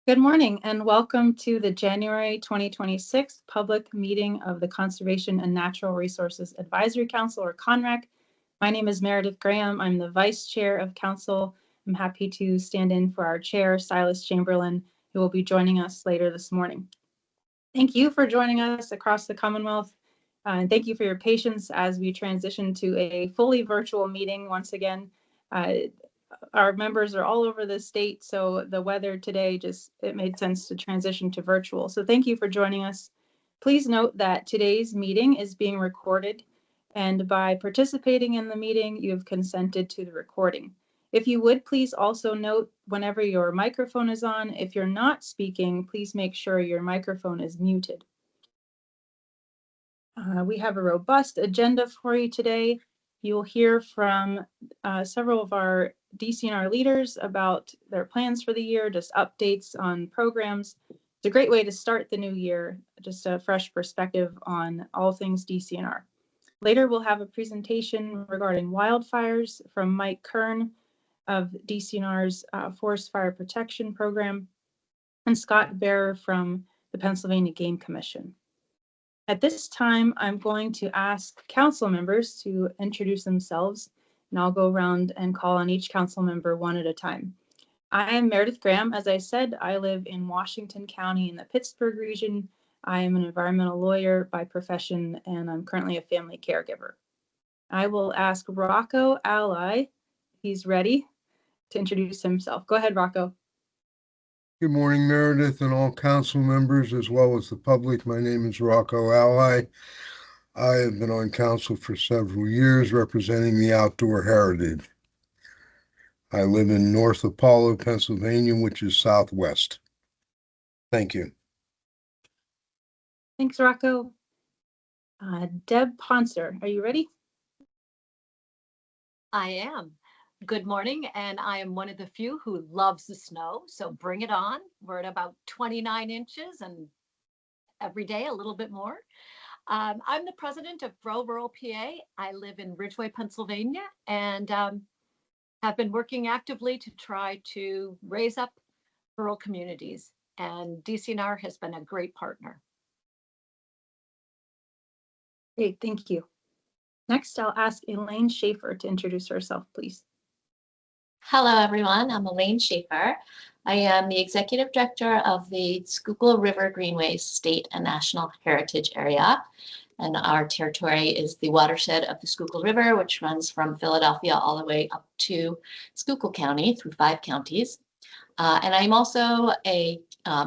Good morning and welcome to the January 2026 public meeting of the Conservation and Natural Resources Advisory Council, or CONRAC. My name is Meredith Graham. I'm the Vice Chair of Council. I'm happy to stand in for our Chair, Silas Chamberlain, who will be joining us later this morning. Thank you for joining us across the Commonwealth, and thank you for your patience as we transition to a fully virtual meeting once again. Our members are all over the state, so the weather today it made sense to transition to virtual. So thank you for joining us. Please note that today's meeting is being recorded, and by participating in the meeting, you have consented to the recording. If you would, please also note whenever your microphone is on. If you're not speaking, please make sure your microphone is muted. We have a robust agenda for you today. You'll hear from several of our DCNR leaders about their plans for the year, just updates on programs. It's a great way to start the new year, just a fresh perspective on all things DCNR. Later, we'll have a presentation regarding wildfires from Mike Kern of DCNR's Forest Fire Protection Program and Scott Bearer from the Pennsylvania Game Commission. At this time, I'm going to ask council members to introduce themselves, and I'll go around and call on each council member one at a time. I am Meredith Graham. As I said, I live in Washington County in the Pittsburgh region. I am an environmental lawyer by profession, and I'm currently a family caregiver. I will ask Rocco Ally, he's ready, to introduce himself. Go ahead, Rocco. Good morning, Meredith and all council members, as well as the public. My name is Rocco Ally. I have been on council for several years representing the outdoor heritage. I live in North Apollo, Pennsylvania, which is southwest. Thank you. Thanks, Rocco. Deb Ponser, are you ready? I am. Good morning, and I am one of the few who loves the snow, so bring it on. We're at about 29 inches and every day a little bit more. I'm the president of Grow Rural PA. I live in Ridgeway, Pennsylvania, and have been working actively to try to raise up rural communities, and DCNR has been a great partner. Great, thank you. Next, I'll ask Elaine Schaefer to introduce herself, please. Hello, everyone. I'm Elaine Schaefer. I am the Executive Director of the Schuylkill River Greenways State and National Heritage Area. And our territory is the watershed of the Schuylkill River, which runs from Philadelphia all the way up to Schuylkill County through 5 counties. And I'm also a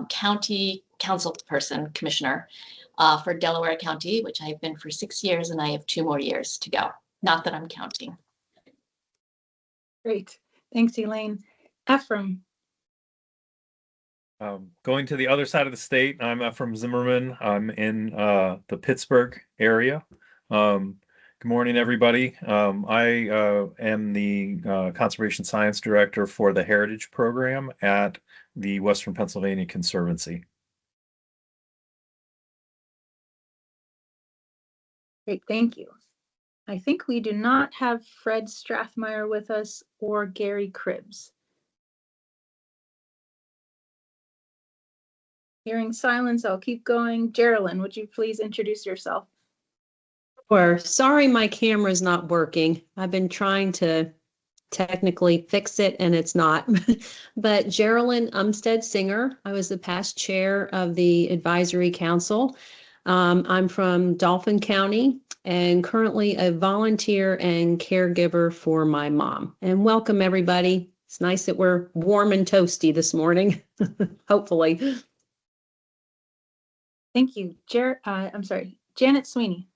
county council person, commissioner for Delaware County, which I've been for 6 years, and I have 2 more years to go. Not that I'm counting. Great. Thanks, Elaine. Ephraim. Going to the other side of the state, I'm Ephraim Zimmerman. I'm in the Pittsburgh area. Good morning, everybody. I am the Conservation Science Director for the Heritage Program at the Western Pennsylvania Conservancy. Great, thank you. I think we do not have Fred Strathmeyer with us or Gary Cribbs. Hearing silence, I'll keep going. Geraldine, would you please introduce yourself? Sure. Sorry, my camera's not working. I've been trying to technically fix it and it's not. But Geraldine Umstead Singer, I was the past chair of the advisory council. I'm from Dauphin County and currently a volunteer and caregiver for my mom. And welcome, everybody. It's nice that we're warm and toasty this morning, hopefully. Thank you. Janet Sweeney.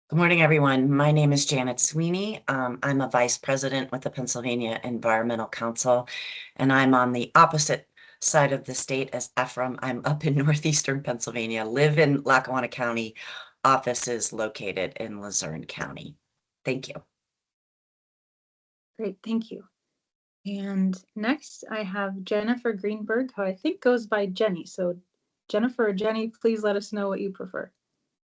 Good morning, everyone. My name is Janet Sweeney. I'm a vice president with the Pennsylvania Environmental Council, and I'm on the opposite side of the state as Ephraim. I'm up in northeastern Pennsylvania, live in Lackawanna County, office is located in Luzerne County. Thank you. Great, thank you. And next I have Jennifer Greenberg, who I think goes by Jenny. So Jennifer or Jenny, please let us know what you prefer.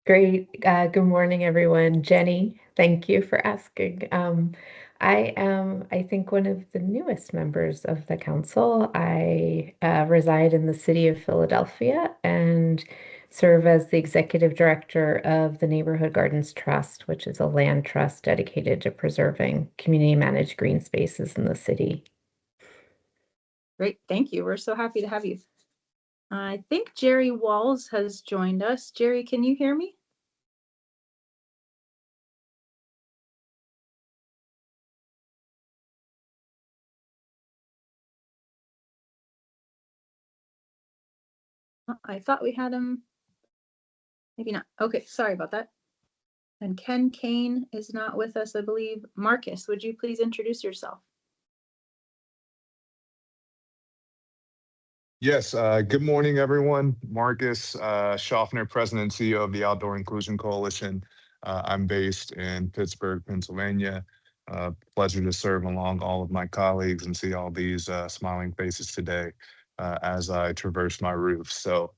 Great. Good morning, everyone. Jenny, thank you for asking. I am, I think, one of the newest members of the council. I reside in the city of Philadelphia and serve as the executive director of the Neighborhood Gardens Trust, which is a land trust dedicated to preserving community managed green spaces in the city. Great, thank you. We're so happy to have you. I think Jerry Walls has joined us. Jerry, can you hear me? I thought we had him. Maybe not. Okay, sorry about that. And Ken Kane is not with us, I believe. Marcus, would you please introduce yourself? Yes, good morning, everyone. Marcus Schaffner, President and CEO of the Outdoor Inclusion Coalition. I'm based in Pittsburgh, Pennsylvania. Pleasure to serve along all of my colleagues and see all these smiling faces today as I traverse my roof. So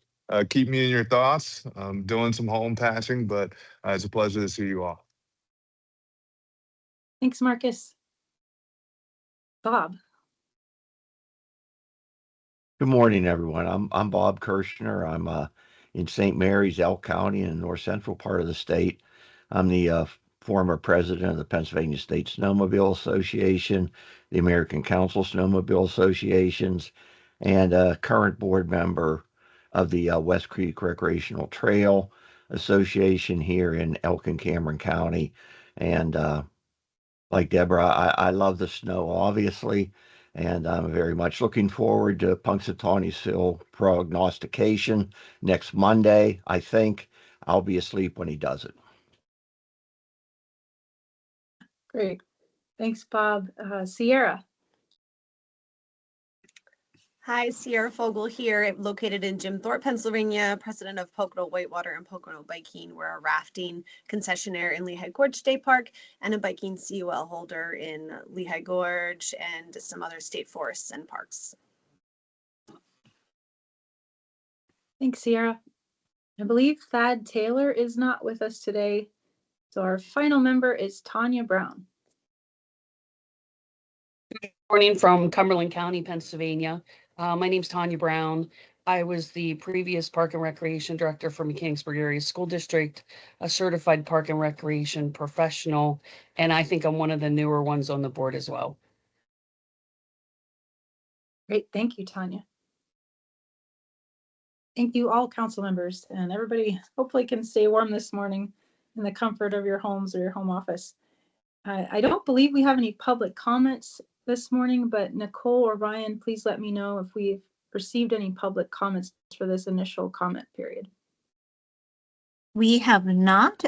keep me in your thoughts. I'm doing some home patching, but it's a pleasure to see you all. Thanks, Marcus. Bob. Good morning, everyone. I'm Bob Kirshner. I'm in St. Mary's, Elk County, in the north central part of the state. I'm the former president of the Pennsylvania State Snowmobile Association, the American Council Snowmobile Associations, and a current board member of the West Creek Recreational Trail Association here in Elk and Cameron County. And like Deborah, I love the snow, obviously. And I'm very much looking forward to Punxsutawney's Phil prognostication next Monday. I think I'll be asleep when he does it. Great. Thanks, Bob. Sierra. Hi, Sierra Fogel here, located in Jim Thorpe, Pennsylvania, president of Pocono Whitewater and Pocono Biking. We're a rafting concessionaire in Lehigh Gorge State Park and a biking CUL holder in Lehigh Gorge and some other state forests and parks. Thanks, Sierra. I believe Thad Taylor is not with us today. So our final member is Tanya Brown. Good morning from Cumberland County, Pennsylvania. My name's Tanya Brown. I was the previous Park and Recreation Director for Mechanicsburg Area School District, a certified Park and Recreation professional, and I think I'm one of the newer ones on the board as well. Great, thank you, Tanya. Thank you all council members, and everybody hopefully can stay warm this morning in the comfort of your homes or your home office. I don't believe we have any public comments this morning, but Nicole or Ryan, please let me know if we've received any public comments for this initial comment period. We have not.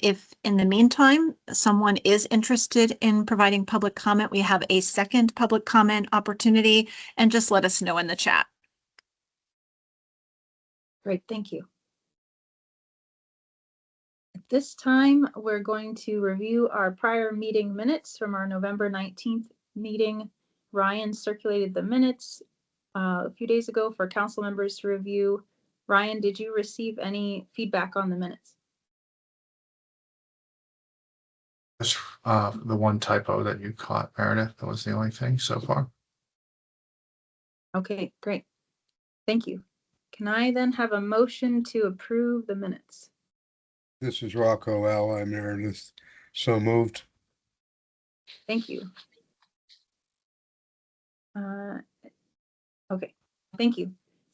If in the meantime, someone is interested in providing public comment, we have a second public comment opportunity, and just let us know in the chat. Great, thank you. At this time, we're going to review our prior meeting minutes from our November 19th meeting. Ryan circulated the minutes a few days ago for council members to review. Ryan, did you receive any feedback on the minutes? Just the one typo that you caught, Meredith. That was the only thing so far. Okay, great. Thank you. Can I then have a motion to approve the minutes? This is Rocco Ally, Meredith. So moved. Thank you. Okay, thank you.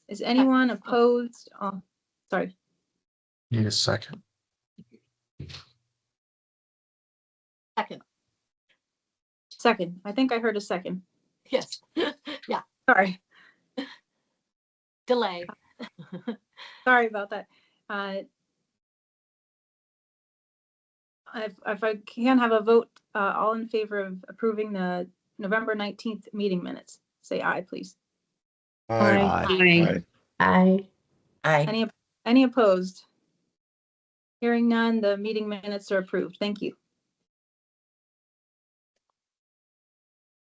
Is anyone opposed? Oh, sorry. Need a second. Second. I think I heard a second. Yes. Yeah. Sorry. Delay. Sorry about that. If I can have a vote, all in favor of approving the November 19th meeting minutes, say aye, please. Aye. Aye. Aye. Any opposed? Hearing none, the meeting minutes are approved. Thank you.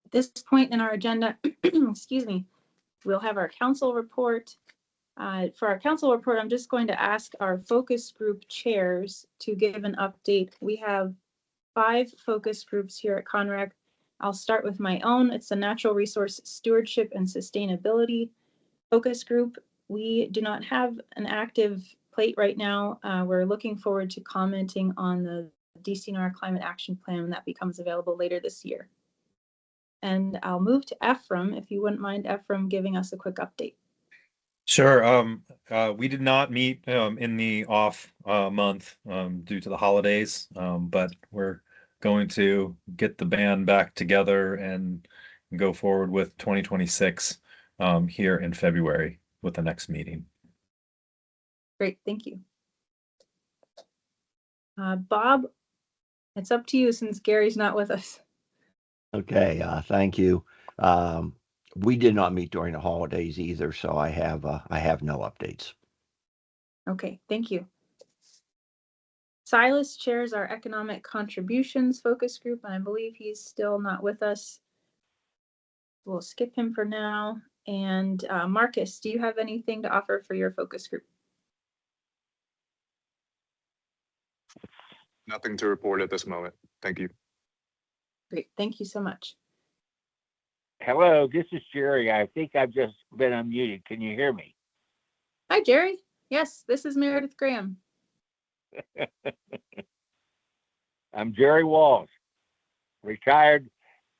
At this point in our agenda, excuse me, we'll have our council report. For our council report, I'm just going to ask our focus group chairs to give an update. We have 5 focus groups here at CONREC, I'll start with my own. It's the Natural Resource Stewardship and Sustainability Focus Group. We do not have an active plate right now. We're looking forward to commenting on the DCNR Climate Action Plan when that becomes available later this year. And I'll move to Ephraim, if you wouldn't mind, Ephraim, giving us a quick update. Sure. We did not meet in the off month due to the holidays, but we're going to get the band back together and go forward with 2026 here in February with the next meeting. Great, thank you. Bob, it's up to you since Gary's not with us. Okay, thank you. We did not meet during the holidays either, so I have no updates. Okay, thank you. Silas chairs our Economic Contributions Focus Group, and I believe he's still not with us. We'll skip him for now. And Marcus, do you have anything to offer for your focus group? Nothing to report at this moment. Thank you. Great, thank you so much. Hello, this is Jerry. I think I've just been unmuted. Can you hear me? Hi, Jerry. Yes, this is Meredith Graham. I'm Jerry Walls, retired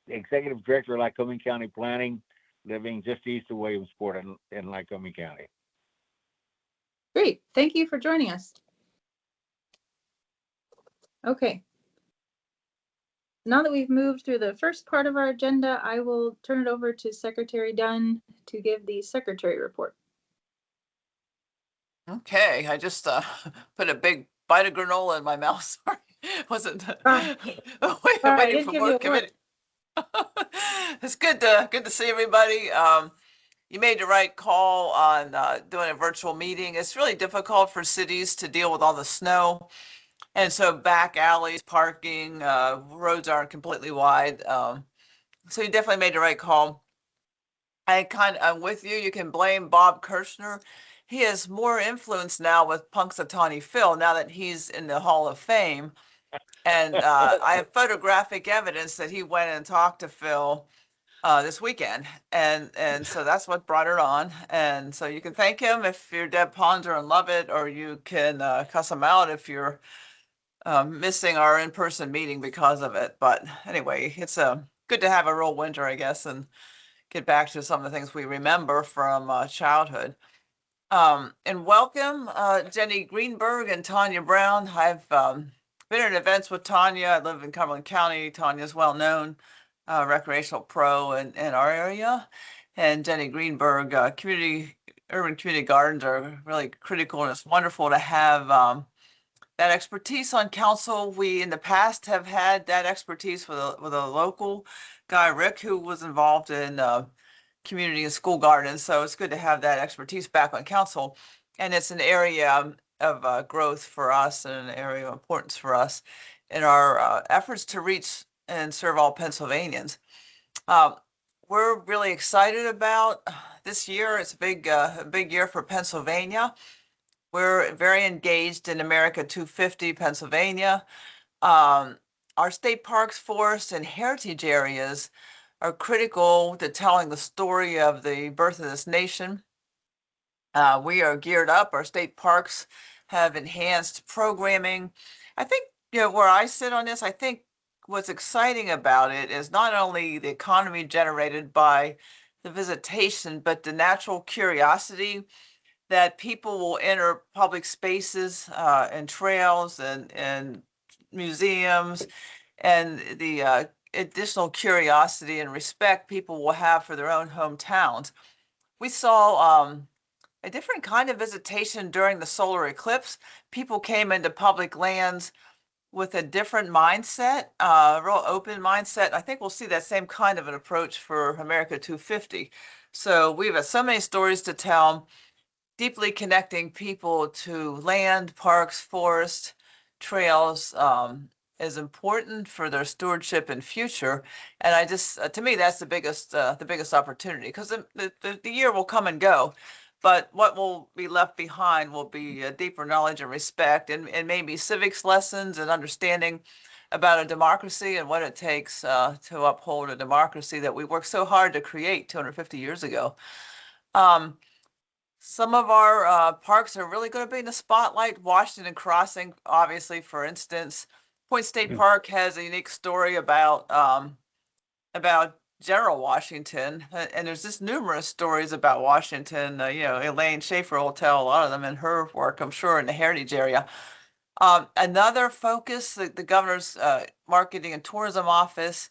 Executive Director of Lycoming County Planning, living just east of Williamsport in Lycoming County. Great, thank you for joining us. Okay. Now that we've moved through the first part of our agenda, I will turn it over to Secretary Dunn to give the secretary report. Okay, I just put a big bite of granola in my mouth. Sorry, wasn't waiting for more committee. It's good to see everybody. You made the right call on doing a virtual meeting. It's really difficult for cities to deal with all the snow. And so back alleys, parking, roads aren't completely wide. So you definitely made the right call. I'm with you. You can blame Bob Kirschner. He has more influence now with Punxsutawney Phil now that he's in the Hall of Fame. And I have photographic evidence that he went and talked to Phil this weekend. And so that's what brought it on. And so you can thank him if you're Deb Ponder and love it, or you can cuss him out if you're missing our in-person meeting because of it. But anyway, it's good to have a real winter, I guess, and get back to some of the things we remember from childhood. And welcome Jenny Greenberg and Tanya Brown. I've been at events with Tanya. I live in Cumberland County. Tanya's well-known recreational pro in our area. And Jenny Greenberg, urban community gardens are really critical, and it's wonderful to have that expertise on council. We in the past have had that expertise with a local guy, Rick, who was involved in community and school gardens. So it's good to have that expertise back on council. And it's an area of growth for us and an area of importance for us in our efforts to reach and serve all Pennsylvanians. We're really excited about this year. It's a big year for Pennsylvania. We're very engaged in America 250 Pennsylvania. Our state parks, forests, and heritage areas are critical to telling the story of the birth of this nation. We are geared up. Our state parks have enhanced programming. I think, where I sit on this, I think what's exciting about it is not only the economy generated by the visitation, but the natural curiosity that people will enter public spaces and trails and museums, and the additional curiosity and respect people will have for their own hometowns. We saw a different kind of visitation during the solar eclipse. People came into public lands with a different mindset, a real open mindset. I think we'll see that same kind of an approach for America 250. So we have so many stories to tell, deeply connecting people to land, parks, forests, trails, is important for their stewardship and future. And I just, to me, that's the biggest opportunity, because the year will come and go, but what will be left behind will be a deeper knowledge and respect, and maybe civics lessons and understanding about a democracy and what it takes to uphold a democracy that we worked so hard to create 250 years ago. Some of our parks are really going to be in the spotlight. Washington Crossing, obviously, for instance. Point State Park has a unique story about General Washington, and there's just numerous stories about Washington. Elaine Schaefer will tell a lot of them in her work, I'm sure, in the Heritage area. Another focus, the governor's marketing and tourism office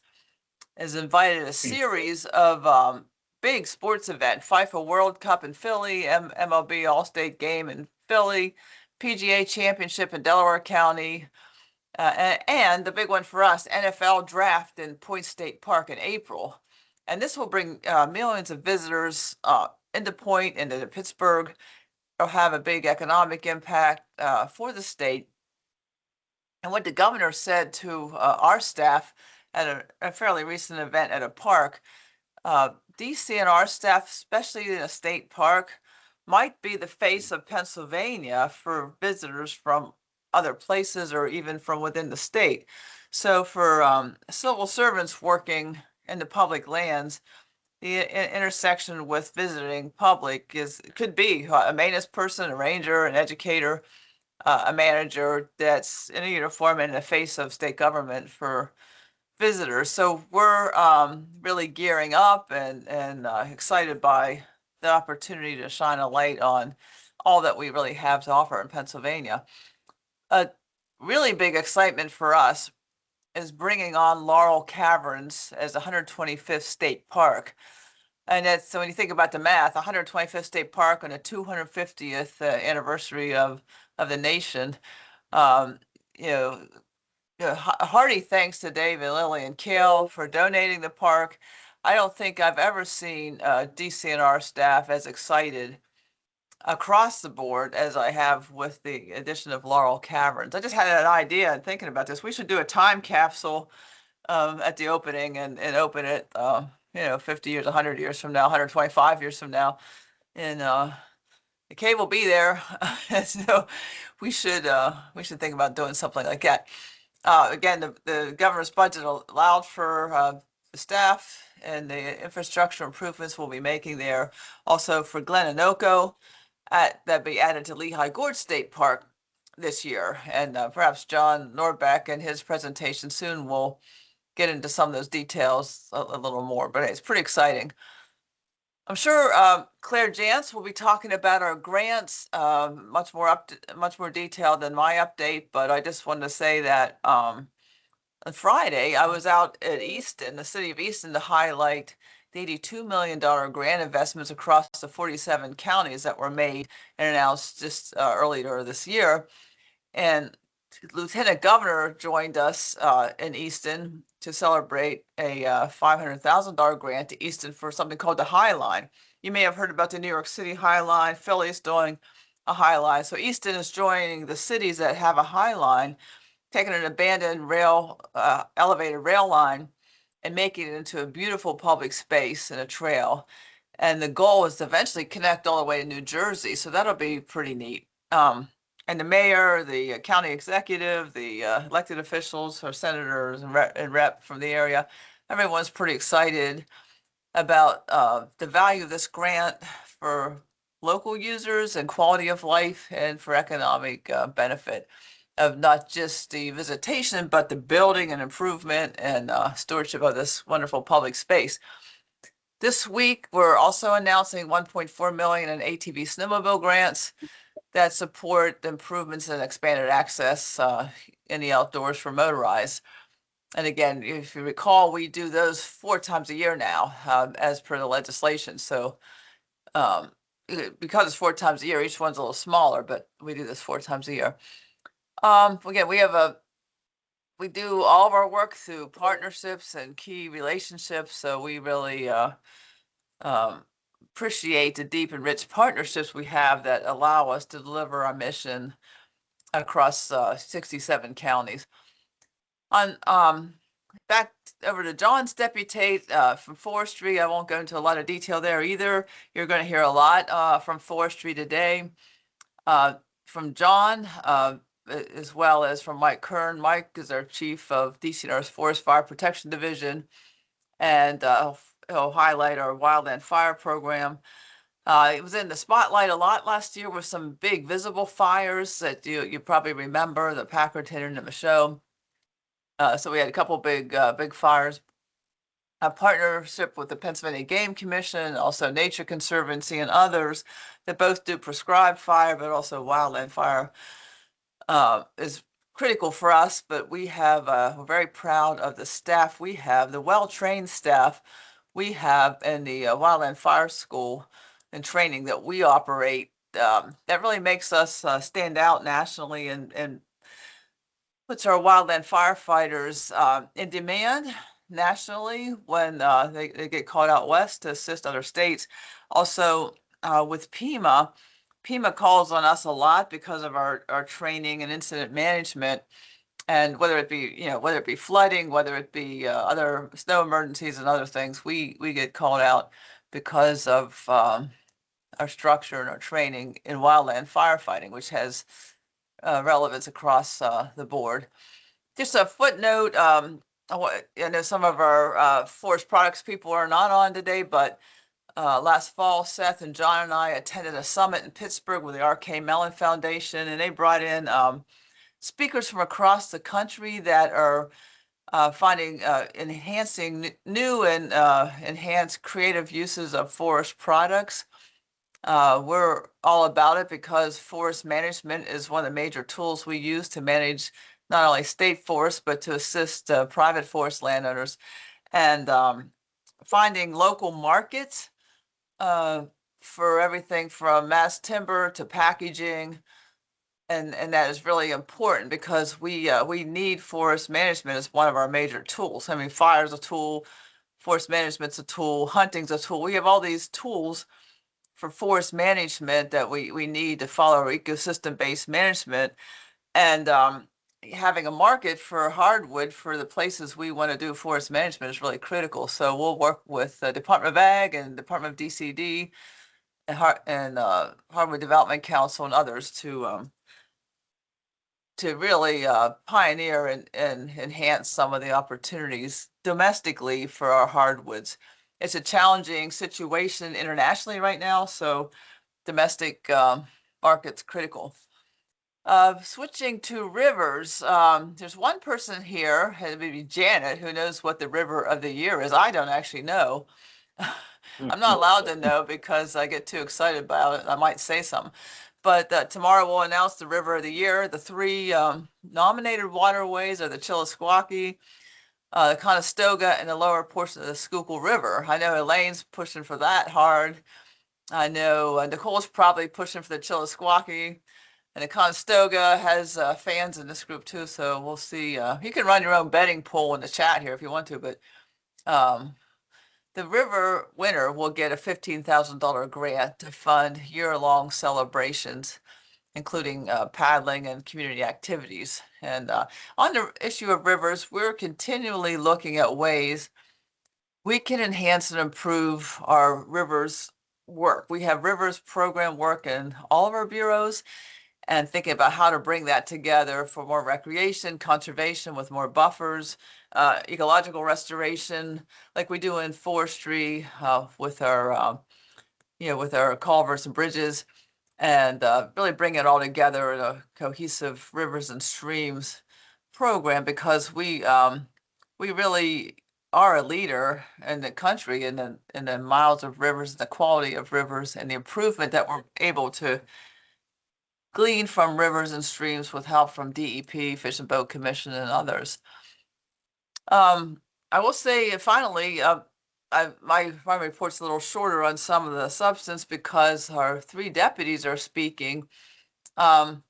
has invited a series of big sports event, FIFA World Cup in Philly, MLB All-State Game in Philly, PGA Championship in Delaware County, and the big one for us, NFL Draft in Point State Park in April. And this will bring millions of visitors into Point, into Pittsburgh. It'll have a big economic impact for the state. And what the governor said to our staff at a fairly recent event at a park, DC and our staff, especially in a state park, might be the face of Pennsylvania for visitors from other places or even from within the state. So for civil servants working in the public lands, the intersection with visiting public could be a maintenance person, a ranger, an educator, a manager that's in a uniform and in the face of state government for visitors. So we're really gearing up and excited by the opportunity to shine a light on all that we really have to offer in Pennsylvania. A really big excitement for us is bringing on Laurel Caverns as 125th state park. And that's, so when you think about the math, 125th state park on the 250th anniversary of the nation, hearty thanks to Dave and Lily and Kale for donating the park. I don't think I've ever seen DCNR staff as excited across the board as I have with the addition of Laurel Caverns. I just had an idea and thinking about this. We should do a time capsule at the opening and open it, 50 years, 100 years from now, 125 years from now. And the cave will be there. So we should think about doing something like that. Again, the governor's budget allowed for the staff and the infrastructure improvements we'll be making there. Also for Glen Enoco, that be added to Lehigh Gorge State Park this year. And perhaps John Norbeck in his presentation soon will get into some of those details a little more, but it's pretty exciting. I'm sure Claire Jantz will be talking about our grants, much more detailed than my update, but I just wanted to say that on Friday, I was out at Easton, the city of Easton, to highlight the $82 million grant investments across the 47 counties that were made and announced just earlier this year. And Lieutenant Governor joined us in Easton to celebrate a $500,000 grant to Easton for something called the High Line. You may have heard about the New York City High Line. Philly is doing a High Line. So Easton is joining the cities that have a High Line, taking an abandoned elevated rail line and making it into a beautiful public space and a trail. And the goal is to eventually connect all the way to New Jersey. So that'll be pretty neat. And the mayor, the county executive, the elected officials or senators and rep from the area, everyone's pretty excited about the value of this grant for local users and quality of life and for economic benefit of not just the visitation, but the building and improvement and stewardship of this wonderful public space. This week, we're also announcing $1.4 million in ATV snowmobile grants that support improvements and expanded access in the outdoors for motorized. And again, if you recall, we do those 4 times a year now, as per the legislation. So because it's 4 times a year, each one's a little smaller, but we do this 4 times a year. Again, we do all of our work through partnerships and key relationships. So we really appreciate the deep and rich partnerships we have that allow us to deliver our mission across 67 counties. On back over to John's deputate from forestry. I won't go into a lot of detail there either. You're going to hear a lot from forestry today. From John, as well as from Mike Kern. Mike is our chief of DCNR's Forest Fire Protection Division, and he'll highlight our wildland fire program. It was in the spotlight a lot last year with some big visible fires that you probably remember, the Packard, Hinton, and Michaud. So we had a couple big fires. A partnership with the Pennsylvania Game Commission, also Nature Conservancy, and others that both do prescribed fire, but also wildland fire is critical for us. But we have, we're very proud of the staff we have, the well-trained staff we have in the Wildland Fire School and training that we operate. That really makes us stand out nationally and puts our wildland firefighters in demand nationally when they get called out west to assist other states. Also with PEMA calls on us a lot because of our training and incident management, and whether it be flooding, whether it be other snow emergencies and other things, we get called out because of our structure and our training in wildland firefighting, which has relevance across the board. Just a footnote, I know some of our forest products people are not on today, but last fall, Seth and John and I attended a summit in Pittsburgh with the R.K. Mellon Foundation, and they brought in speakers from across the country that are finding enhancing new and enhanced creative uses of forest products. We're all about it because forest management is one of the major tools we use to manage not only state forests, but to assist private forest landowners, and finding local markets for everything from mass timber to packaging. And that is really important because we need forest management as one of our major tools. I mean, fire's a tool, forest management's a tool, hunting's a tool. We have all these tools for forest management that we need to follow our ecosystem-based management. And having a market for hardwood for the places we want to do forest management is really critical. So we'll work with the Department of Ag and Department of DCD and Hardwood Development Council and others to really pioneer and enhance some of the opportunities domestically for our hardwoods. It's a challenging situation internationally right now, so domestic market's critical. Switching to rivers, there's one person here, maybe Janet, who knows what the river of the year is. I don't actually know. I'm not allowed to know because I get too excited about it. I might say something. But tomorrow we'll announce the river of the year. The three nominated waterways are the Chillisquaque, the Conestoga, and the lower portion of the Schuylkill River. I know Elaine's pushing for that hard. I know Nicole's probably pushing for the Chillisquaque. And the Conestoga has fans in this group too, so we'll see. You can run your own betting pool in the chat here if you want to, but the river winner will get a $15,000 grant to fund year-long celebrations, including paddling and community activities. And on the issue of rivers, we're continually looking at ways we can enhance and improve our rivers work. We have rivers program work in all of our bureaus, and thinking about how to bring that together for more recreation, conservation with more buffers, ecological restoration, like we do in forestry with our, with our culverts and bridges, and really bring it all together in a cohesive rivers and streams program, because we really are a leader in the country in the miles of rivers, the quality of rivers, and the improvement that we're able to glean from rivers and streams with help from DEP, Fish and Boat Commission, and others. I will say finally, my report's a little shorter on some of the substance because our three deputies are speaking. And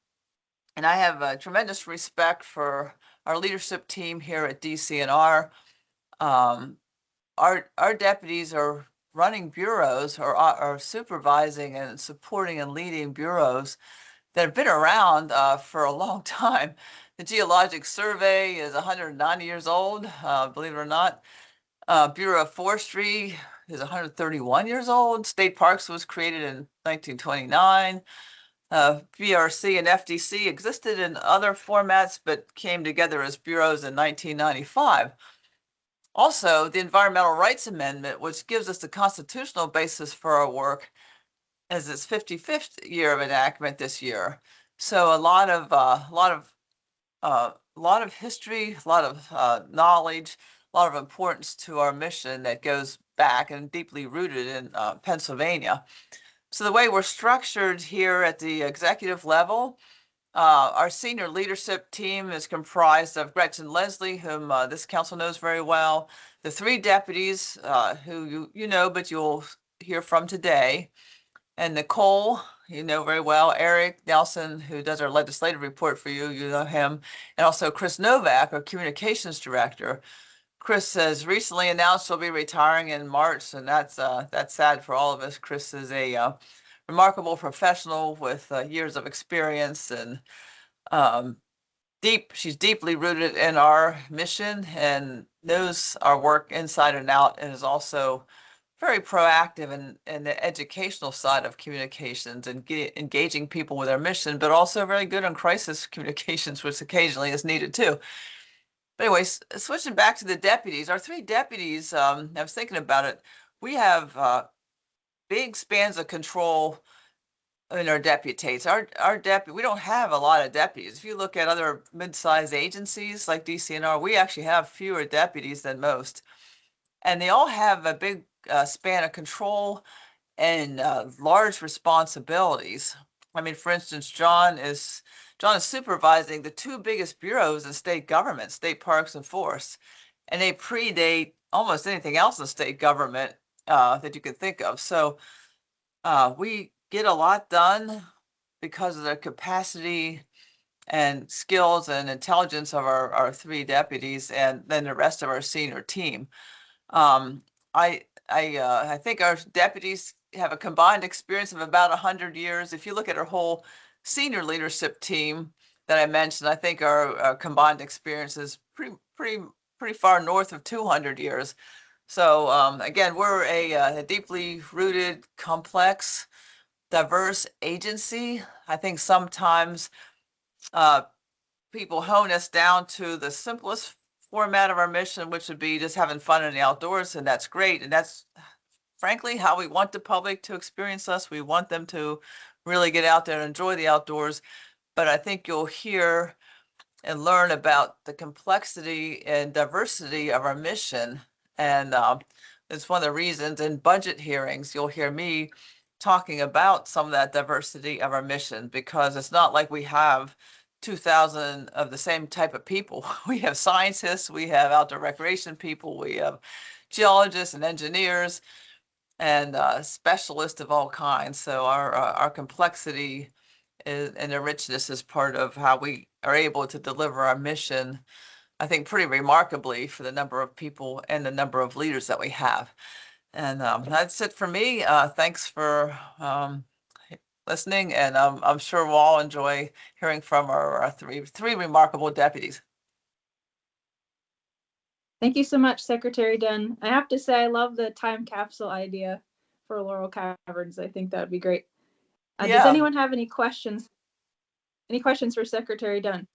I have tremendous respect for our leadership team here at DCNR. Our deputies are running bureaus or are supervising and supporting and leading bureaus that have been around for a long time. The Geologic Survey is 190 years old, believe it or not. Bureau of Forestry is 131 years old. State Parks was created in 1929. VRC and FDC existed in other formats, but came together as bureaus in 1995. Also, the Environmental Rights Amendment, which gives us the constitutional basis for our work, as its 55th year of enactment this year. So a lot of history, a lot of knowledge, a lot of importance to our mission that goes back and deeply rooted in Pennsylvania. So the way we're structured here at the executive level, our senior leadership team is comprised of Gretchen Leslie, whom this council knows very well, the 3 deputies who you know, but you'll hear from today, and Nicole, you know very well, Eric Nelson, who does our legislative report for you, you know him, and also Chris Novak, our communications director. Chris has recently announced she'll be retiring in March, and that's sad for all of us. Chris is a remarkable professional with years of experience, and she's deeply rooted in our mission and knows our work inside and out, and is also very proactive in the educational side of communications and engaging people with our mission, but also very good on crisis communications, which occasionally is needed too. But anyways, switching back to the deputies, our 3 deputies, I was thinking about it, we have big spans of control in our deputates. We don't have a lot of deputies. If you look at other mid-sized agencies like DCNR, we actually have fewer deputies than most. And they all have a big span of control and large responsibilities. I mean, for instance, John is supervising the 2 biggest bureaus in state government, state parks and forests, and they predate almost anything else in state government that you can think of. So we get a lot done because of the capacity and skills and intelligence of our 3 deputies, and then the rest of our senior team. I think our deputies have a combined experience of about 100 years. If you look at our whole senior leadership team that I mentioned, I think our combined experience is pretty far north of 200 years. So again, we're a deeply rooted, complex, diverse agency. I think sometimes people hone us down to the simplest format of our mission, which would be just having fun in the outdoors, and that's great. And that's frankly how we want the public to experience us. We want them to really get out there and enjoy the outdoors. But I think you'll hear and learn about the complexity and diversity of our mission. And it's one of the reasons in budget hearings, you'll hear me talking about some of that diversity of our mission, because it's not like we have 2,000 of the same type of people. We have scientists, we have outdoor recreation people, we have geologists and engineers, and specialists of all kinds. So our complexity and the richness is part of how we are able to deliver our mission, I think pretty remarkably for the number of people and the number of leaders that we have. And that's it for me. Thanks for listening, and I'm sure we'll all enjoy hearing from our three remarkable deputies. Thank you so much, Secretary Dunn. I have to say, I love the time capsule idea for Laurel Caverns. I think that would be great. Does anyone have any questions? Any questions for Secretary Dunn?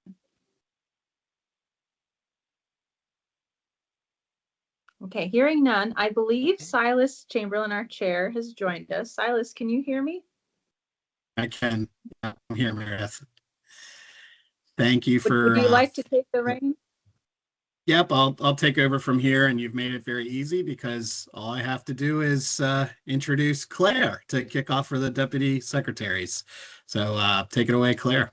Okay, hearing none, I believe Silas Chamberlain, our chair, has joined us. Silas, can you hear me? I can. I'm here, Meredith. Thank you for. Would you like to take the reins? Yep, I'll take over from here, and you've made it very easy because all I have to do is introduce Claire to kick off for the deputy secretaries. So take it away, Claire.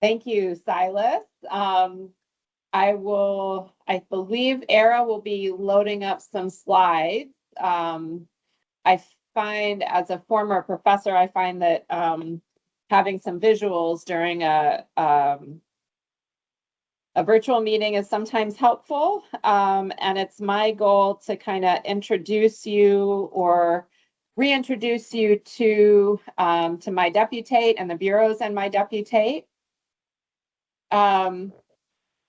Thank you, Silas. I believe Era will be loading up some slides. I find, as a former professor, I find that having some visuals during a virtual meeting is sometimes helpful. And it's my goal to kind of introduce you or reintroduce you to my deputate and the bureaus and my deputate.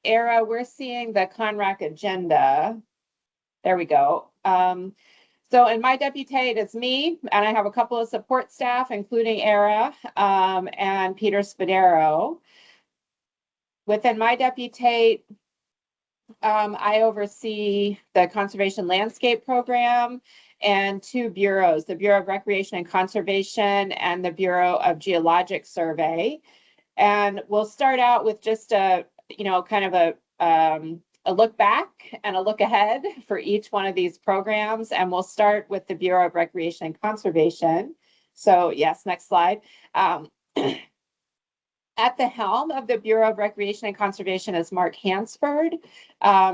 Era, we're seeing the CONRAC agenda. There we go. So in my deputate, it's me, and I have a couple of support staff, including Era and Peter Spadero. Within my deputate, I oversee the Conservation Landscape Program and two bureaus, the Bureau of Recreation and Conservation and the Bureau of Geologic Survey. And we'll start out with just a, kind of a look back and a look ahead for each one of these programs. And we'll start with the Bureau of Recreation and Conservation. So yes, next slide. At the helm of the Bureau of Recreation and Conservation is Mark Hansford.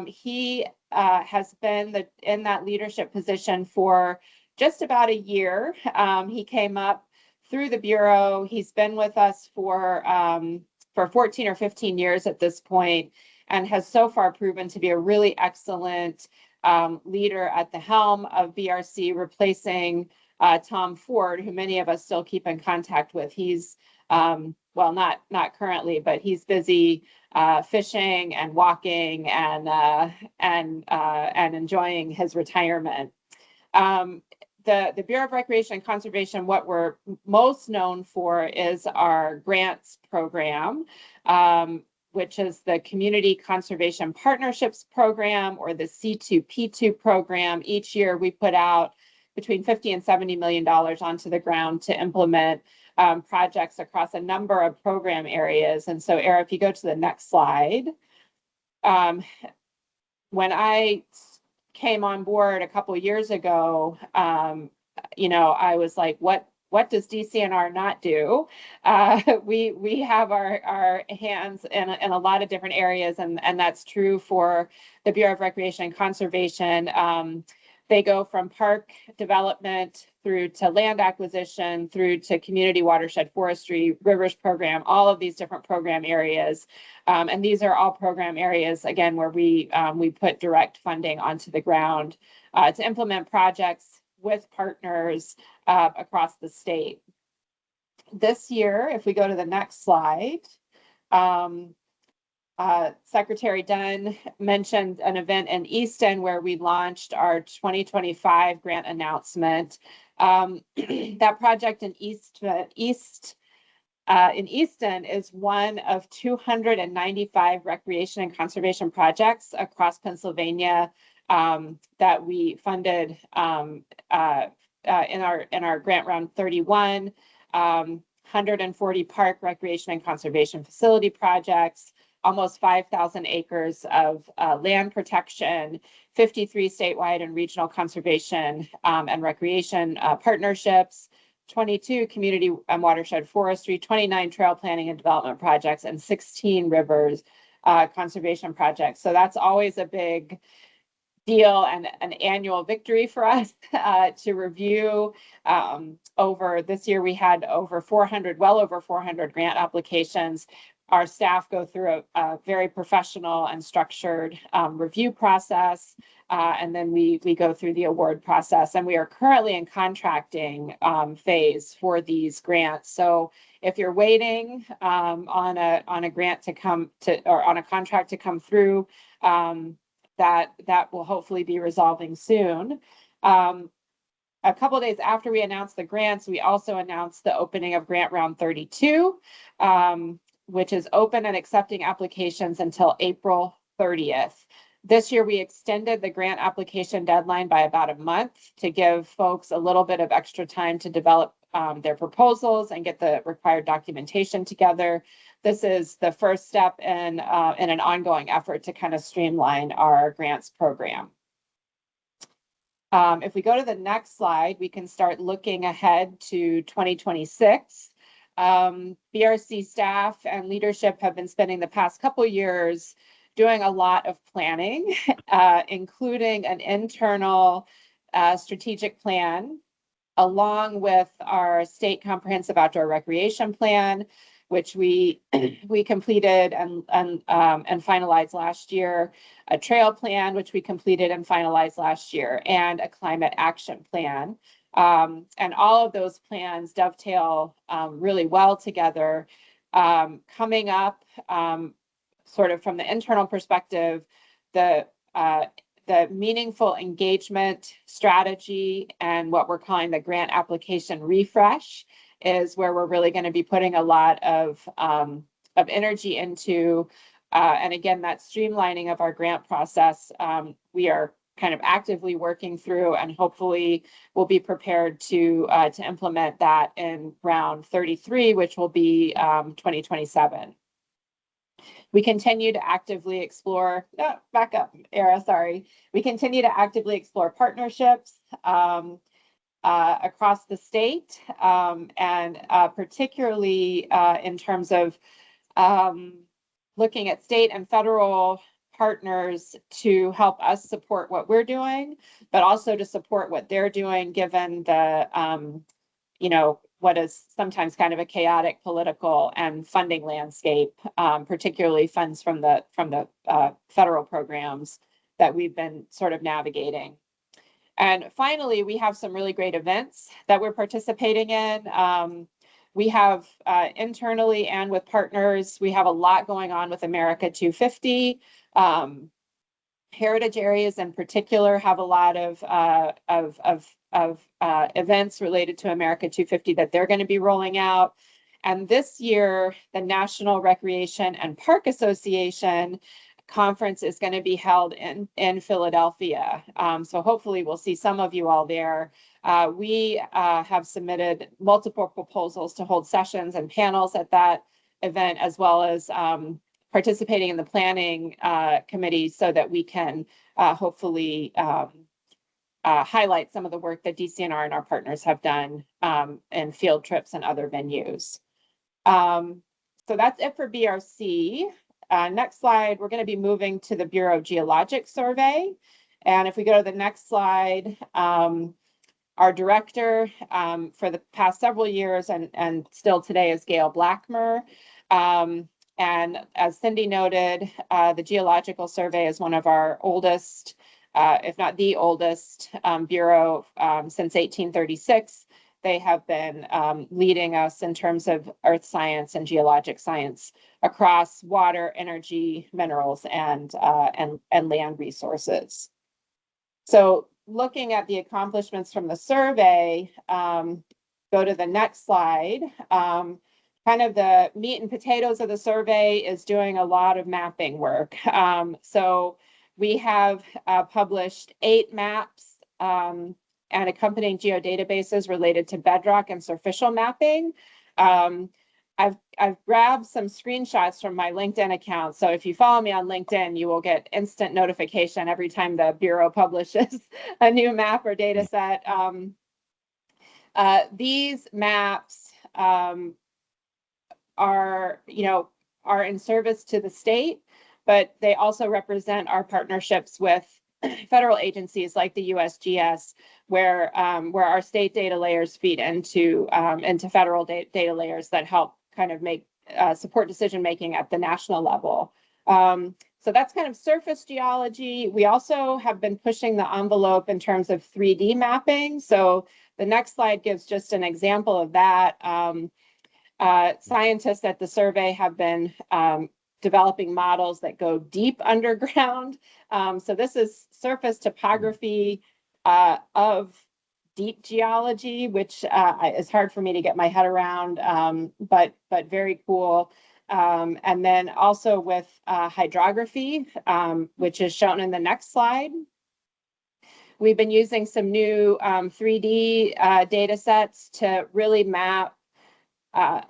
He has been in that leadership position for just about a year. He came up through the Bureau. He's been with us for 14 or 15 years at this point, and has so far proven to be a really excellent leader at the helm of BRC, replacing Tom Ford, who many of us still keep in contact with. He's well, not currently, but he's busy fishing and walking and enjoying his retirement. The Bureau of Recreation and Conservation, what we're most known for is our grants program, which is the Community Conservation Partnerships Program, or the C2P2 program. Each year we put out between $50 and $70 million onto the ground to implement projects across a number of program areas. And so, Era, if you go to the next slide, when I came on board a couple of years ago, I was like, what does DCNR not do? We have our hands in a lot of different areas, and that's true for the Bureau of Recreation and Conservation. They go from park development through to land acquisition, through to community watershed forestry, rivers program, all of these different program areas. And these are all program areas, again, where we put direct funding onto the ground to implement projects with partners across the state. This year, if we go to the next slide, Secretary Dunn mentioned an event in Easton where we launched our 2025 grant announcement. That project in Easton is one of 295 recreation and conservation projects across Pennsylvania that we funded in our grant round 31. 140 park recreation and conservation facility projects, almost 5,000 acres of land protection, 53 statewide and regional conservation and recreation partnerships, 22 community and watershed forestry, 29 trail planning and development projects, and 16 rivers conservation projects. So that's always a big deal and an annual victory for us to review. Over this year, we had well over 400 grant applications. Our staff go through a very professional and structured review process, and then we go through the award process. And we are currently in contracting phase for these grants. So if you're waiting on a grant to come to, or on a contract to come through, that will hopefully be resolving soon. A couple of days after we announced the grants, we also announced the opening of grant round 32, which is open and accepting applications until April 30th. This year, we extended the grant application deadline by about a month to give folks a little bit of extra time to develop their proposals and get the required documentation together. This is the first step in an ongoing effort to kind of streamline our grants program. If we go to the next slide, we can start looking ahead to 2026. BRC staff and leadership have been spending the past couple years doing a lot of planning, including an internal strategic plan, along with our state comprehensive outdoor recreation plan, which we completed and finalized last year, a trail plan, which we completed and finalized last year, and a climate action plan. And all of those plans dovetail really well together. Coming up, sort of from the internal perspective, the the meaningful engagement strategy and what we're calling the grant application refresh is where we're really going to be putting a lot of energy into. And again, that streamlining of our grant process, we are kind of actively working through, and hopefully we'll be prepared to implement that in round 33, which will be 2027. We continue to actively explore, back up, Era, sorry. We continue to actively explore partnerships across the state, and particularly in terms of looking at state and federal partners to help us support what we're doing, but also to support what they're doing, given the, what is sometimes kind of a chaotic political and funding landscape, particularly funds from the federal programs that we've been sort of navigating. And finally, we have some really great events that we're participating in. We have internally and with partners, we have a lot going on with America 250. Heritage areas in particular have a lot of events related to America 250 that they're going to be rolling out. And this year, the National Recreation and Park Association conference is going to be held in Philadelphia. So hopefully we'll see some of you all there. We have submitted multiple proposals to hold sessions and panels at that event, as well as participating in the planning committee so that we can hopefully highlight some of the work that DCNR and our partners have done in field trips and other venues. So that's it for BRC. Next slide, we're going to be moving to the Bureau of Geologic Survey. And if we go to the next slide, our director for the past several years and still today is Gail Blackmer. And as Cindy noted, the Geological Survey is one of our oldest, if not the oldest, bureau since 1836. They have been leading us in terms of earth science and geologic science across water, energy, minerals, and land resources. So looking at the accomplishments from the survey, go to the next slide. Kind of the meat and potatoes of the survey is doing a lot of mapping work. So we have published 8 maps and accompanying geodatabases related to bedrock and surficial mapping. I've grabbed some screenshots from my LinkedIn account. So if you follow me on LinkedIn, you will get instant notification every time the Bureau publishes a new map or data set. These maps are in service to the state, but they also represent our partnerships with federal agencies like the USGS, where our state data layers feed into federal data layers that help kind of make support decision making at the national level. So that's kind of surface geology. We also have been pushing the envelope in terms of 3D mapping. So the next slide gives just an example of that. Scientists at the survey have been developing models that go deep underground. So this is surface topography of deep geology, which is hard for me to get my head around, but very cool. And then also with hydrography, which is shown in the next slide. We've been using some new 3D data sets to really map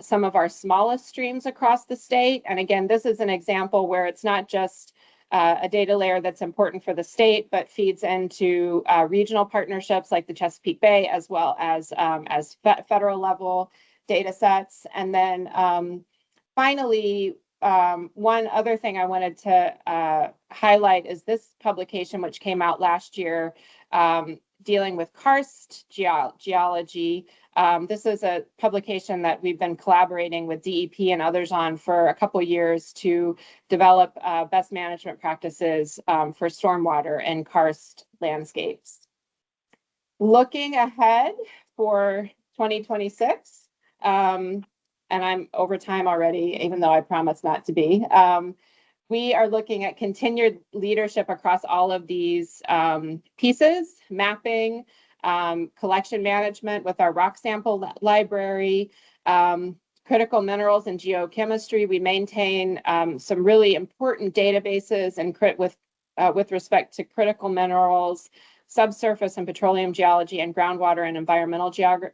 some of our smallest streams across the state. And again, this is an example where it's not just a data layer that's important for the state, but feeds into regional partnerships like the Chesapeake Bay, as well as federal level data sets. And then finally, one other thing I wanted to highlight is this publication, which came out last year, dealing with karst geology. This is a publication that we've been collaborating with DEP and others on for a couple years to develop best management practices for stormwater and karst landscapes. Looking ahead for 2026, and I'm over time already, even though I promised not to be. we are looking at continued leadership across all of these pieces: mapping, collection management with our rock sample library, critical minerals and geochemistry. We maintain some really important databases and with respect to critical minerals, subsurface and petroleum geology, and groundwater and environmental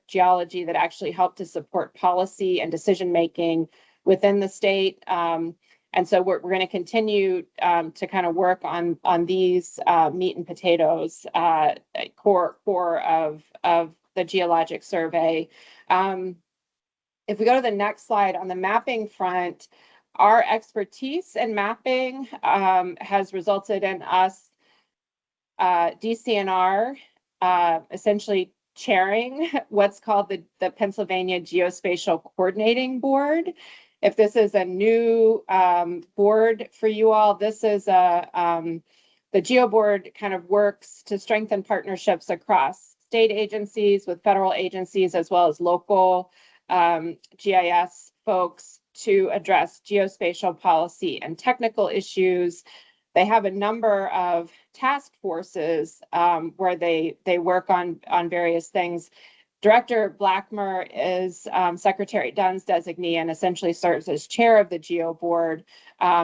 geology that actually help to support policy and decision making within the state. And so we're going to continue to kind of work on these meat and potatoes core of the geologic survey. If we go to the next slide, on the mapping front, our expertise in mapping has resulted in us DCNR essentially chairing what's called the Pennsylvania Geospatial Coordinating Board. If this is a new board for you all, this is the Geo Board kind of works to strengthen partnerships across state agencies with federal agencies as well as local GIS folks to address geospatial policy and technical issues. They have a number of task forces where they work on various things. Director Blackmer is Secretary Dunn's designee and essentially serves as chair of the Geo Board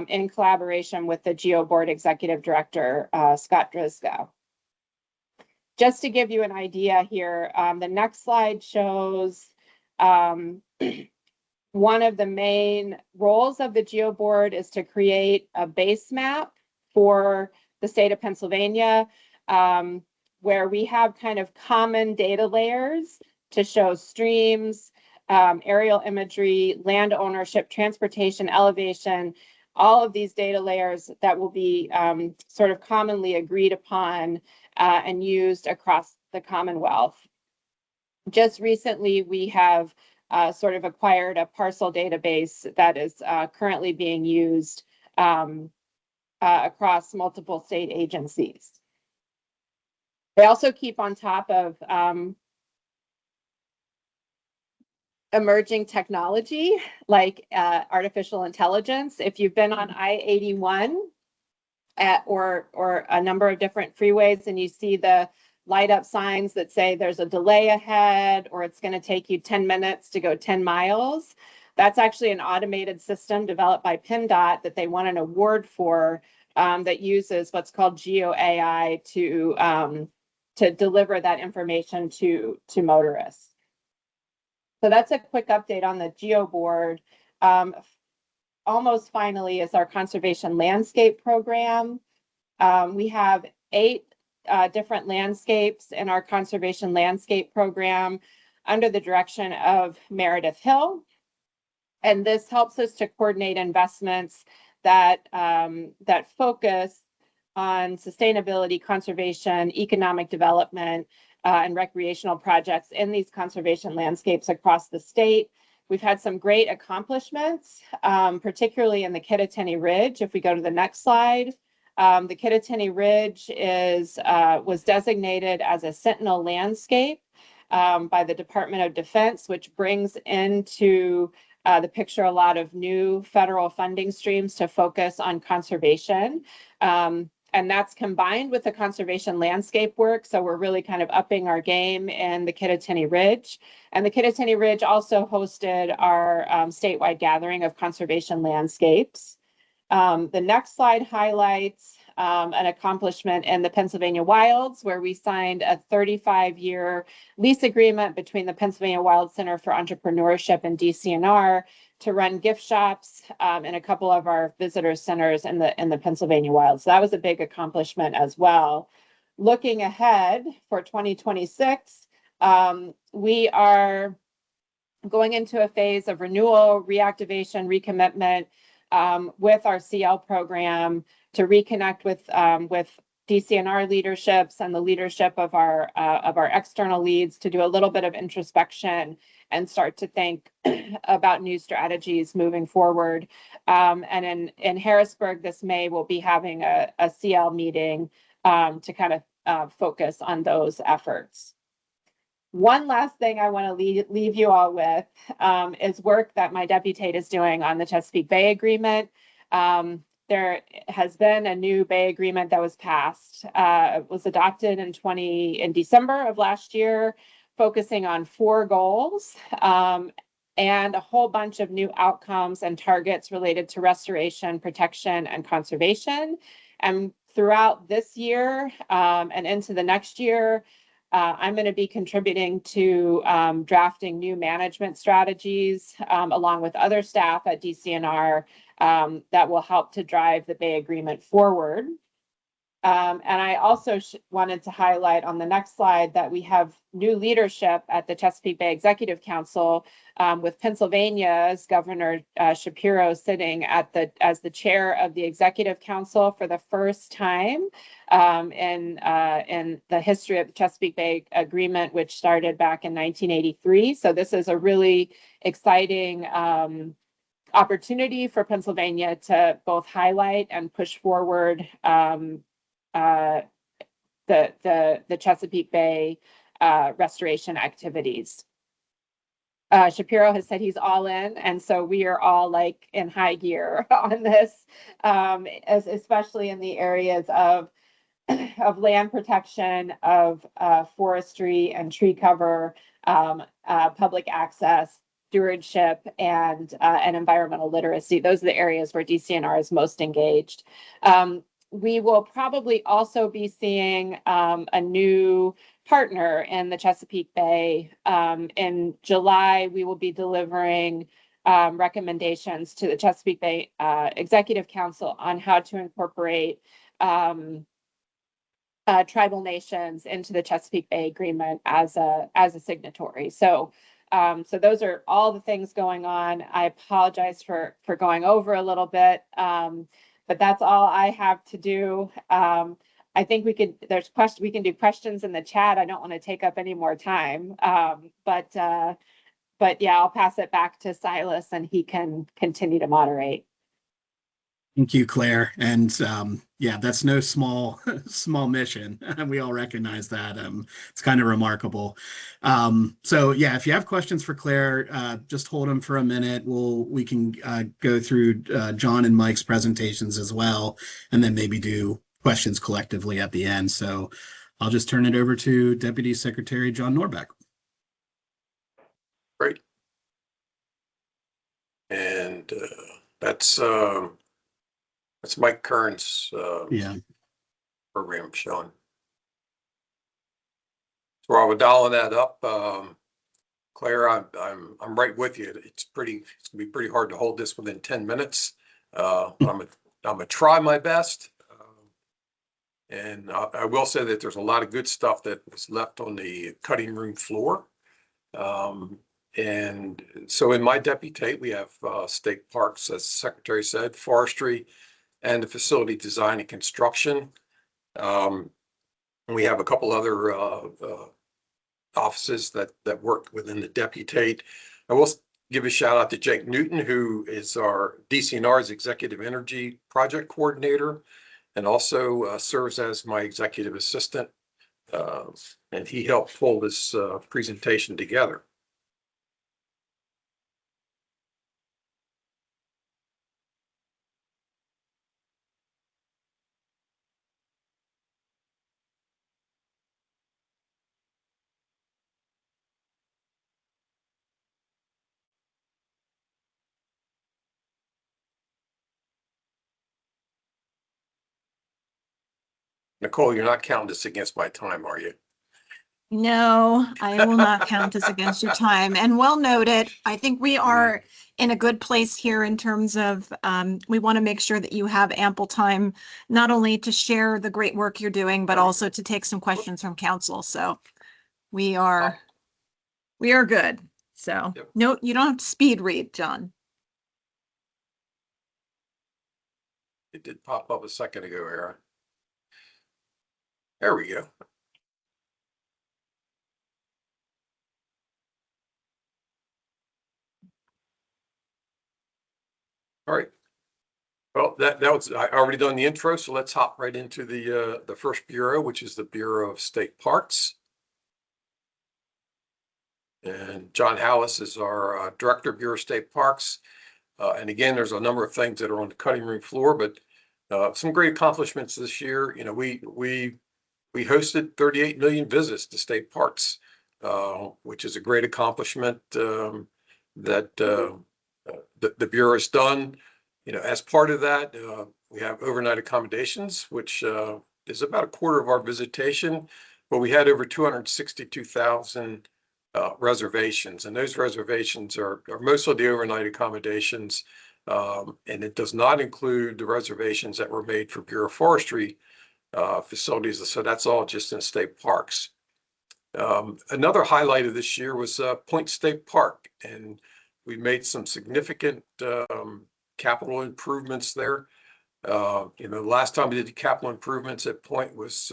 in collaboration with the Geo Board Executive Director, Scott Driscoll. Just to give you an idea here, the next slide shows one of the main roles of the Geo Board is to create a base map for the state of Pennsylvania, where we have kind of common data layers to show streams, aerial imagery, land ownership, transportation, elevation, all of these data layers that will be sort of commonly agreed upon and used across the Commonwealth. Just recently, we have sort of acquired a parcel database that is currently being used across multiple state agencies. They also keep on top of emerging technology like artificial intelligence. If you've been on I-81 or a number of different freeways and you see the light up signs that say there's a delay ahead or it's going to take you 10 minutes to go 10 miles, that's actually an automated system developed by PennDOT that they won an award for that uses what's called GeoAI to deliver that information to motorists. So that's a quick update on the Geo Board. Almost finally is our conservation landscape program. We have 8 different landscapes in our conservation landscape program under the direction of Meredith Hill. And this helps us to coordinate investments that focus on sustainability, conservation, economic development, and recreational projects in these conservation landscapes across the state. We've had some great accomplishments, particularly in the Kittatinny Ridge. If we go to the next slide, the Kittatinny Ridge was designated as a Sentinel landscape by the Department of Defense, which brings into the picture a lot of new federal funding streams to focus on conservation. And that's combined with the conservation landscape work. So we're really kind of upping our game in the Kittatinny Ridge. And the Kittatinny Ridge also hosted our statewide gathering of conservation landscapes. The next slide highlights an accomplishment in the Pennsylvania Wilds, where we signed a 35-year lease agreement between the Pennsylvania Wild Center for Entrepreneurship and DCNR to run gift shops in a couple of our visitor centers in the Pennsylvania Wilds. So that was a big accomplishment as well. Looking ahead for 2026, we are going into a phase of renewal, reactivation, recommitment with our CL program to reconnect with DCNR leaderships and the leadership of our external leads to do a little bit of introspection and start to think about new strategies moving forward. And in Harrisburg this May, we'll be having a CL meeting to kind of focus on those efforts. One last thing I want to leave you all with is work that my deputate is doing on the Chesapeake Bay Agreement. there has been a new Bay Agreement that was passed. It was adopted in December of last year, focusing on 4 goals and a whole bunch of new outcomes and targets related to restoration, protection, and conservation. And throughout this year and into the next year, I'm going to be contributing to drafting new management strategies along with other staff at DCNR that will help to drive the Bay Agreement forward. And I also wanted to highlight on the next slide that we have new leadership at the Chesapeake Bay Executive Council with Pennsylvania's Governor Shapiro sitting as the chair of the Executive Council for the first time in the history of the Chesapeake Bay Agreement, which started back in 1983. So this is a really exciting opportunity for Pennsylvania to both highlight and push forward the Chesapeake Bay restoration activities. Shapiro has said he's all in, and so we are all like in high gear on this, especially in the areas of land protection, of forestry and tree cover, public access, stewardship, and environmental literacy. Those are the areas where DCNR is most engaged. We will probably also be seeing a new partner in the Chesapeake Bay. In July, we will be delivering recommendations to the Chesapeake Bay Executive Council on how to incorporate tribal nations into the Chesapeake Bay Agreement as a signatory. So those are all the things going on. I apologize for going over a little bit. But that's all I have to do. I think we can do questions in the chat. I don't want to take up any more time. But yeah, I'll pass it back to Silas and he can continue to moderate. Thank you, Claire. And yeah, that's no small mission. We all recognize that. It's kind of remarkable. So yeah, if you have questions for Claire, just hold them for a minute. We can go through John and Mike's presentations as well, and then maybe do questions collectively at the end. So I'll just turn it over to Deputy Secretary John Norbeck. Great. And that's Mike Kern's program showing. So while we're dialing that up, Claire, I'm right with you. It's gonna be pretty hard to hold this within 10 minutes. I'm gonna try my best. And I will say that there's a lot of good stuff that was left on the cutting room floor. And so in my deputate, we have state parks, as the secretary said, forestry, and the facility design and construction. We have a couple other offices that work within the deputate. I will give a shout out to Jake Newton, who is our DCNR's Executive Energy Project Coordinator, and also serves as my executive assistant. And he helped pull this presentation together. Nicole, you're not counting this against my time, are you? No, I will not count this against your time. And well noted. I think we are in a good place here in terms of we want to make sure that you have ample time, not only to share the great work you're doing, but also to take some questions from council. So we are good. So no, you don't have to speed read, John. It did pop up a second ago, Aaron. There we go. All right. Well, that was, I already done the intro, so let's hop right into the first bureau, which is the Bureau of State Parks. And John Hallis is our Director of Bureau of State Parks. And again, there's a number of things that are on the cutting room floor, but Some great accomplishments this year. You know, we hosted 38 million visits to state parks, which is a great accomplishment that the Bureau has done. You know, as part of that, we have overnight accommodations, which is about a quarter of our visitation, but we had over 262,000 reservations, and those reservations are mostly the overnight accommodations, and it does not include the reservations that were made for Bureau of Forestry facilities. So that's all just in state parks. Another highlight of this year was Point State Park, and we made some significant capital improvements there. You know, the last time we did the capital improvements at Point was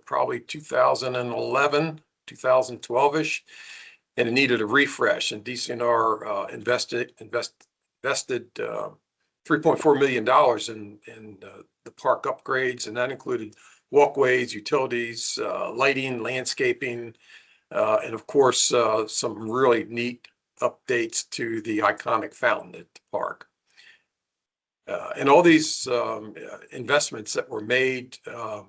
probably 2011, 2012-ish, and it needed a refresh. And DCNR invested $3.4 million in the park upgrades, and that included walkways, utilities, lighting, landscaping, and of course, some really neat updates to the iconic fountain at the park. And all these investments that were made were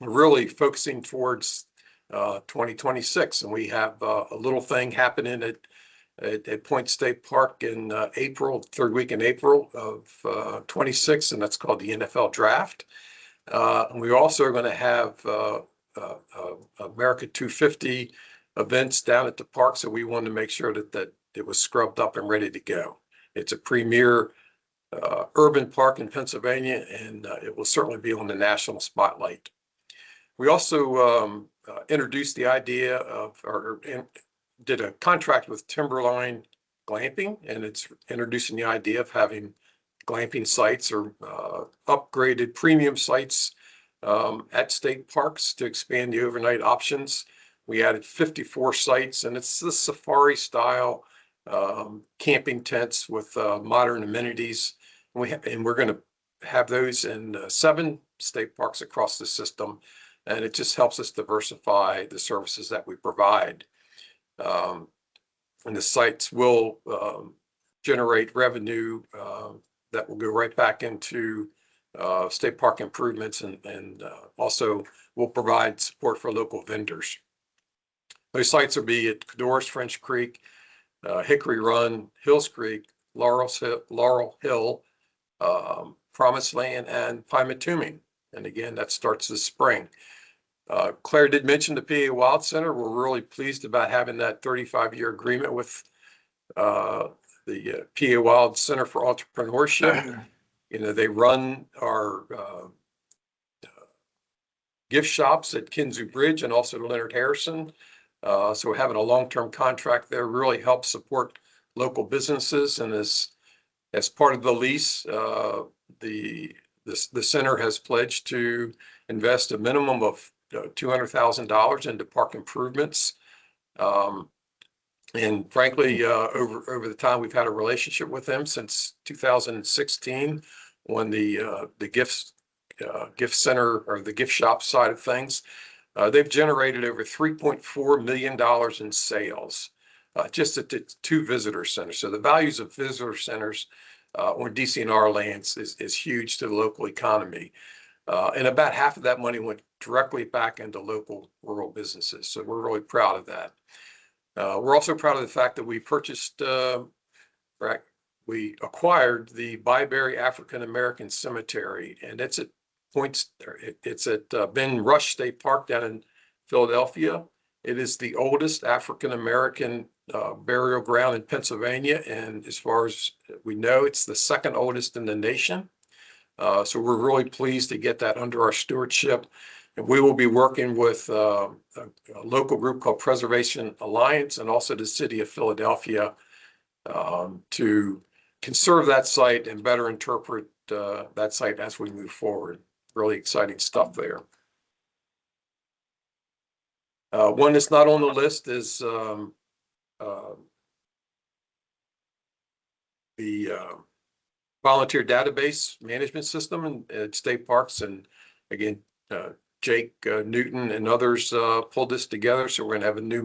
really focusing towards 2026. And we have a little thing happening at Point State Park in April, third week in April of 26, and that's called the NFL Draft. And we also are going to have America 250 events down at the park, so we wanted to make sure that it was scrubbed up and ready to go. It's a premier urban park in Pennsylvania, and it will certainly be on the national spotlight. We also introduced the idea of, or did a contract with Timberline Glamping, and it's introducing the idea of having glamping sites or upgraded premium sites at state parks to expand the overnight options. We added 54 sites, and it's the safari style camping tents with modern amenities. And we're going to have those in 7 state parks across the system, and it just helps us diversify the services that we provide. And the sites will generate revenue that will go right back into state park improvements, and also will provide support for local vendors. Those sites will be at Codorus, French Creek, Hickory Run, Hills Creek, Laurel Hill, Promised Land, and Pymatuming. And again, that starts this spring. Claire did mention the PA Wild Center. We're really pleased about having that 35-year agreement with the PA Wild Center for Entrepreneurship. You know, they run our gift shops at Kinzu Bridge and also Leonard Harrison. So having a long-term contract there really helps support local businesses. And as part of the lease, the center has pledged to invest a minimum of $200,000 into park improvements. And frankly, over the time we've had a relationship with them since 2016, when the gift center or the gift shop side of things, they've generated over $3.4 million in sales just at the 2 visitor centers. So the values of visitor centers on DCNR lands is huge to the local economy. And about half of that money went directly back into local rural businesses. So we're really proud of that. We're also proud of the fact that we we acquired the Byberry African American Cemetery, and it's at Ben Rush State Park down in Philadelphia. It is the oldest African American burial ground in Pennsylvania, and as far as we know, it's the 2nd oldest in the nation. So we're really pleased to get that under our stewardship. And we will be working with a local group called Preservation Alliance and also the city of Philadelphia to conserve that site and better interpret that site as we move forward. Really exciting stuff there. One that's not on the list is the volunteer database management system at state parks. And again, Jake Newton and others pulled this together. So we're going to have a new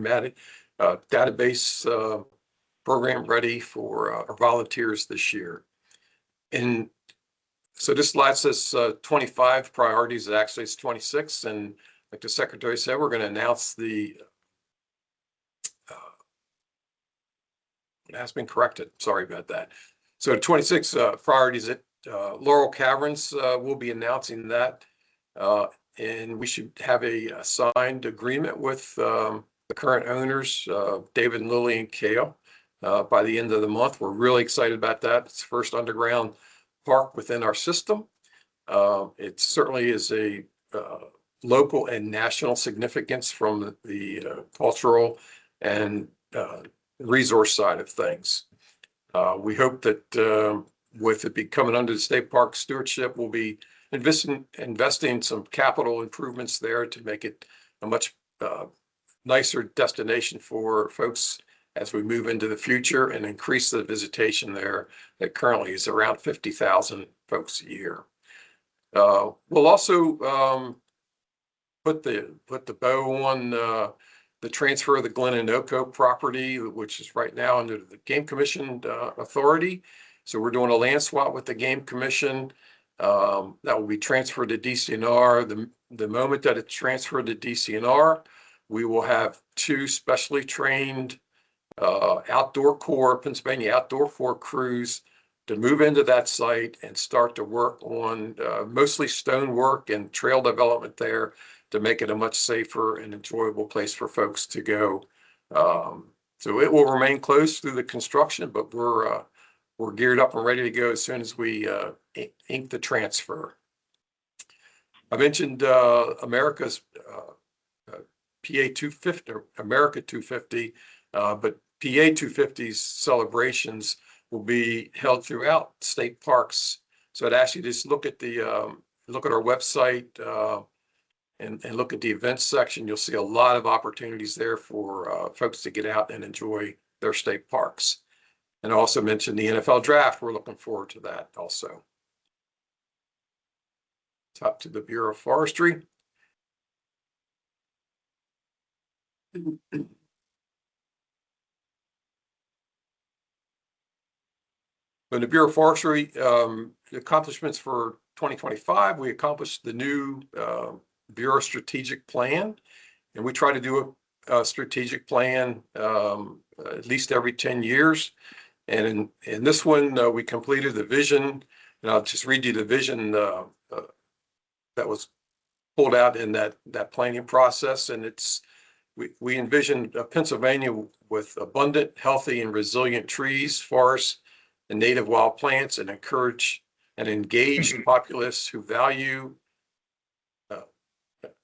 database program ready for our volunteers this year. And So this slide says 25 priorities. Actually, it's 26. And like the secretary said, we're going to announce the it has been corrected. Sorry about that. So 26 priorities at Laurel Caverns. We'll be announcing that. And we should have a signed agreement with the current owners, David and Lily and Kale, by the end of the month. We're really excited about that. It's the first underground park within our system. It certainly is a local and national significance from the cultural and resource side of things. We hope that with it becoming under the state park stewardship, we'll be investing some capital improvements there to make it a much nicer destination for folks as we move into the future and increase the visitation there that currently is around 50,000 folks a year. We'll also put the bow on the transfer of the Glen Inoco property, which is right now under the Game Commission authority. So we're doing a land swap with the Game Commission. That will be transferred to DCNR. The moment that it's transferred to DCNR, we will have 2 specially trained Pennsylvania Outdoor Corps crews to move into that site and start to work on mostly stone work and trail development there to make it a much safer and enjoyable place for folks to go. So it will remain closed through the construction, but we're geared up and ready to go as soon as we ink the transfer. I mentioned America's PA 250, or America 250, but PA 250's celebrations will be held throughout state parks. So I'd ask you to just look at our website and look at the events section. You'll see a lot of opportunities there for folks to get out and enjoy their state parks. And I also mentioned the NFL draft. We're looking forward to that also. Top to the Bureau of Forestry. In the Bureau of Forestry, the accomplishments for 2025, we accomplished the new Bureau strategic plan, and we try to do a strategic plan at least every 10 years. And in this one, we completed the vision, and I'll just read you the vision that was pulled out in that planning process. And we envisioned Pennsylvania with abundant, healthy, and resilient trees, forests, and native wild plants, and encourage an engaged populace who value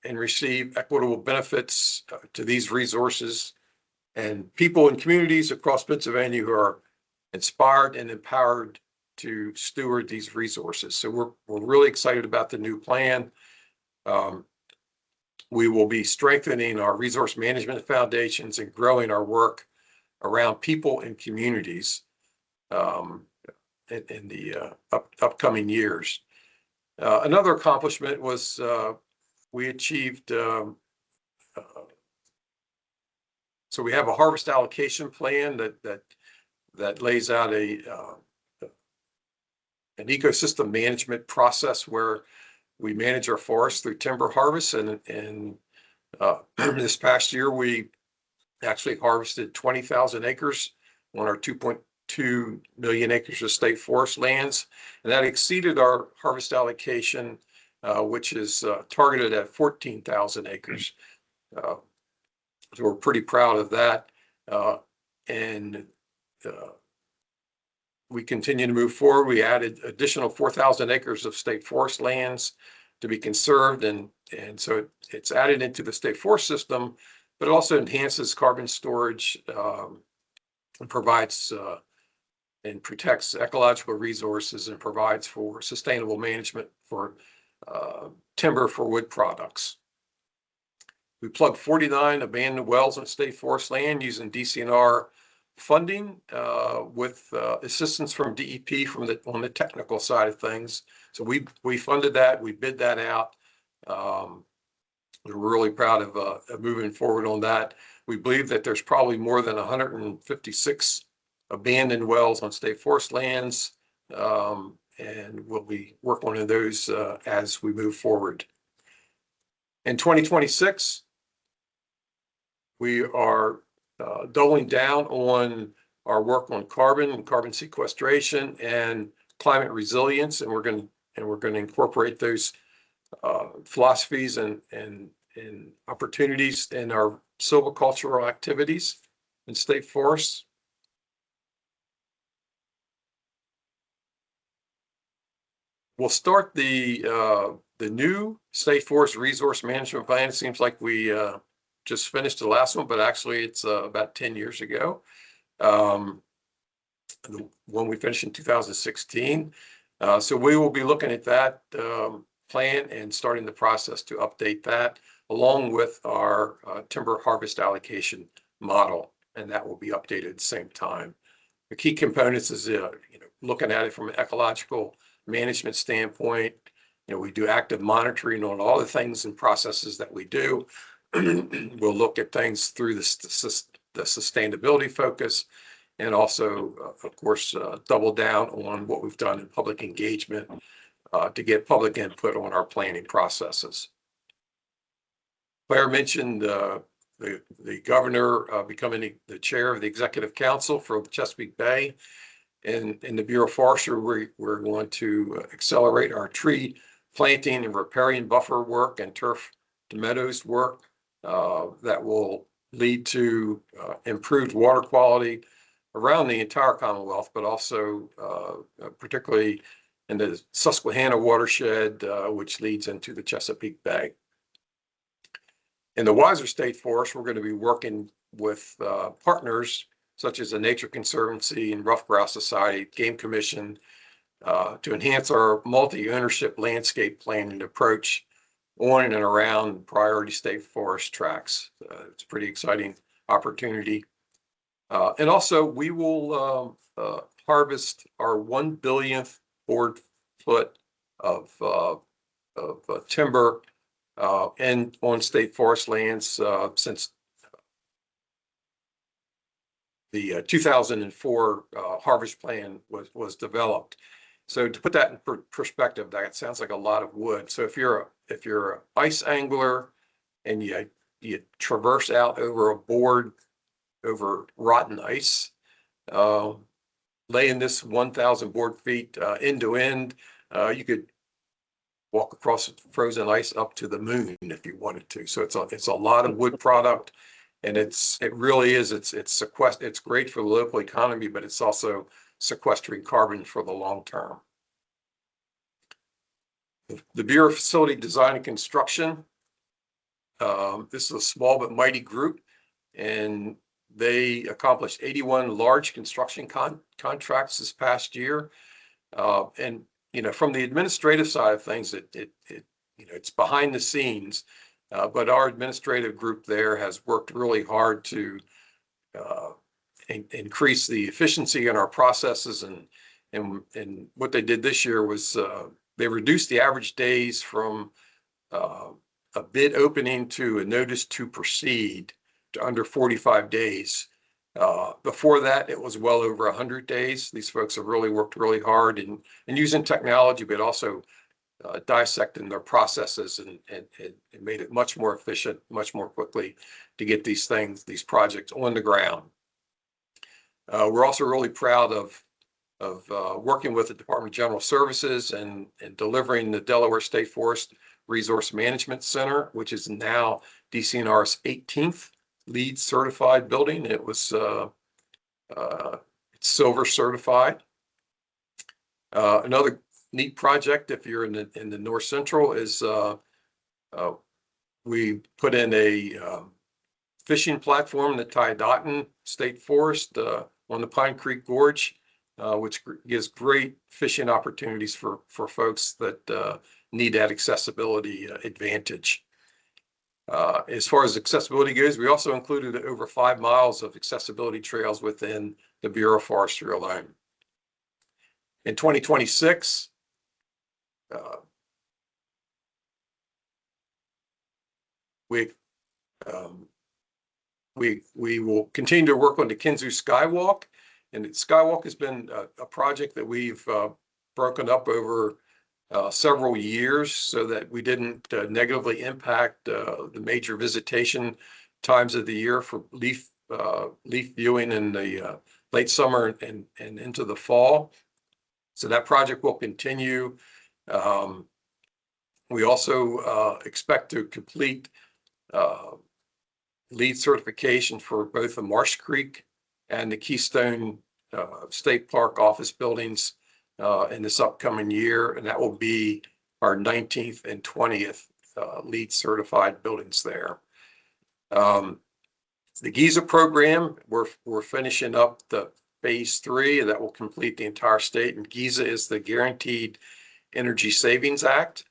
and receive equitable benefits to these resources, and people and communities across Pennsylvania who are inspired and empowered to steward these resources. So we're really excited about the new plan. We will be strengthening our resource management foundations and growing our work around people and communities in the upcoming years. Another accomplishment was we achieved, so we have a harvest allocation plan that lays out an ecosystem management process where we manage our forests through timber harvest. And this past year, we actually harvested 20,000 acres on our 2.2 million acres of state forest lands. And that exceeded our harvest allocation, which is targeted at 14,000 acres. So we're pretty proud of that. And we continue to move forward. We added additional 4,000 acres of state forest lands to be conserved. And so it's added into the state forest system, but it also enhances carbon storage and provides and protects ecological resources and provides for sustainable management for timber for wood products. We plugged 49 abandoned wells on state forest land using DCNR funding with assistance from DEP on the technical side of things. So we funded that, we bid that out. We're really proud of moving forward on that. We believe that there's probably more than 156 abandoned wells on state forest lands, and we'll be working on those as we move forward. In 2026, we are doubling down on our work on carbon sequestration and climate resilience, and we're going to incorporate those philosophies and opportunities in our silvicultural activities in state forests. We'll start the new state forest resource management plan. It seems like we just finished the last one, but actually it's about 10 years ago. The one we finished in 2016. So we will be looking at that plan and starting the process to update that along with our timber harvest allocation model, and that will be updated at the same time. The key components is looking at it from an ecological management standpoint. We do active monitoring on all the things and processes that we do. We'll look at things through the sustainability focus, and also, of course, double down on what we've done in public engagement to get public input on our planning processes. Claire mentioned the governor becoming the chair of the executive council for Chesapeake Bay. In the Bureau of Forestry, we're going to accelerate our tree planting and riparian buffer work and turf to meadows work that will lead to improved water quality around the entire Commonwealth, but also particularly in the Susquehanna watershed, which leads into the Chesapeake Bay. In the Weiser State Forest, we're going to be working with partners such as the Nature Conservancy and Rough Grouse Society, Game Commission, to enhance our multi-ownership landscape planning approach on and around priority state forest tracts. It's a pretty exciting opportunity. And also, we will harvest our 1 billionth board foot of timber and on state forest lands since the 2004 harvest plan was developed. So to put that in perspective, that sounds like a lot of wood. So if you're an ice angler and you traverse out over a board over rotten ice, laying this 1,000 board feet end to end, you could walk across frozen ice up to the moon if you wanted to. So it's a lot of wood product, and it really is it's great for the local economy, but it's also sequestering carbon for the long term. The Bureau of Facility Design and Construction, this is a small but mighty group, and they accomplished 81 large construction contracts this past year. And from the administrative side of things, it's behind the scenes, but our administrative group there has worked really hard to increase the efficiency in our processes. And what they did this year was they reduced the average days from a bid opening to a notice to proceed to under 45 days. Before that, it was well over 100 days. These folks have really worked really hard in using technology, but also dissecting their processes and made it much more efficient, much more quickly to get these projects on the ground. We're also really proud of working with the Department of General Services and delivering the Delaware State Forest Resource Management Center, which is now DCNR's 18th LEED certified building. It was it's silver certified. Another neat project, if you're in the North Central, is we put in a fishing platform in the Tiadaghton State Forest on the Pine Creek Gorge, which gives great fishing opportunities for folks that need that accessibility advantage. As far as accessibility goes, we also included over 5 miles of accessibility trails within the Bureau of Forestry alone. In 2026, we will continue to work on the Kinzu Skywalk, and the Skywalk has been a project that we've broken up over several years so that we didn't negatively impact the major visitation times of the year for leaf viewing in the late summer and into the fall. So that project will continue. We also expect to complete LEED certification for both the Marsh Creek and the Keystone State Park office buildings in this upcoming year, and that will be our 19th and 20th LEED certified buildings there. The GIZA program, we're finishing up the phase 3, and that will complete the entire state. And GIZA is the Guaranteed Energy Savings Act.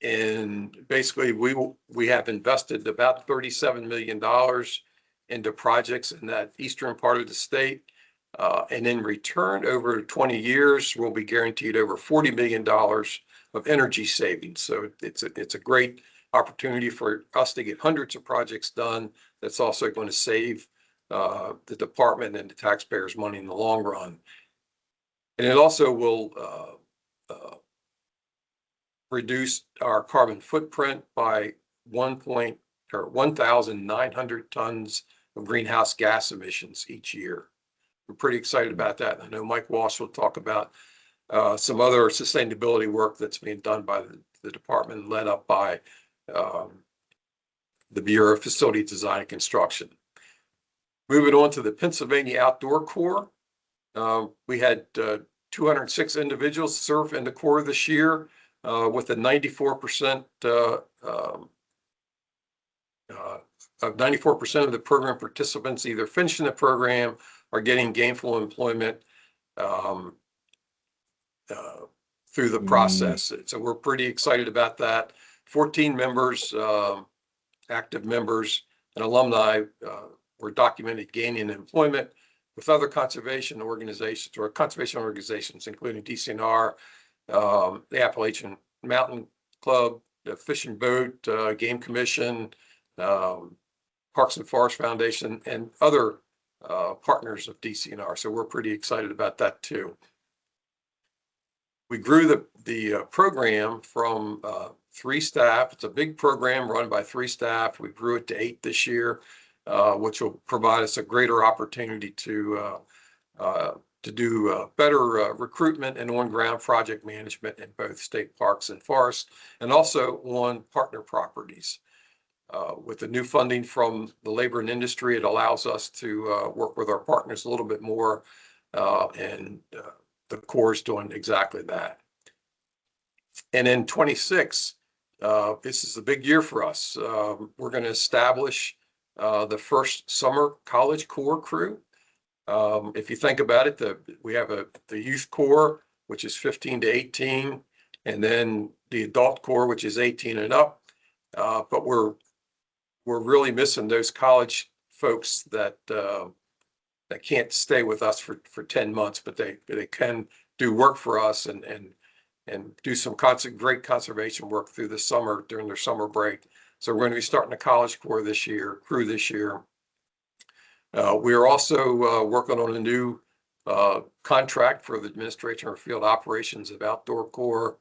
And basically, we have invested about $37 million into projects in that eastern part of the state. And in return, over 20 years, we'll be guaranteed over $40 million of energy savings. So it's a great opportunity for us to get hundreds of projects done. That's also going to save the department and the taxpayers money in the long run. And it also will reduce our carbon footprint by 1,900 tons of greenhouse gas emissions each year. We're pretty excited about that. I know Mike Walsh will talk about some other sustainability work that's being done by the department, led up by the Bureau of Facility Design and Construction. Moving on to the Pennsylvania Outdoor Corps. We had 206 individuals serve in the Corps this year, with a 94% of 94% of the program participants either finishing the program or getting gainful employment through the process. So we're pretty excited about that. 14 members, active members and alumni were documented gaining employment with other conservation organizations, including DCNR, the Appalachian Mountain Club, the Fish and Boat, Game Commission, Parks and Forest Foundation, and other partners of DCNR. So we're pretty excited about that too. We grew the program from 3 staff. It's a big program run by 3 staff. We grew it to 8 this year, which will provide us a greater opportunity to do better recruitment and on-ground project management in both state parks and forests, and also on partner properties. With the new funding from the Labor and Industry, it allows us to work with our partners a little bit more, and the Corps is doing exactly that. And in 26, this is a big year for us. We're going to establish the first summer college Corps crew. If you think about it, we have the youth Corps, which is 15 to 18, and then the adult Corps, which is 18 and up. But we're really missing those college folks that can't stay with us for 10 months, but they can do work for us and do some great conservation work through the summer during their summer break. So we're going to be starting a college crew this year. We are also working on a new contract for the administration of field operations of Outdoor Corps,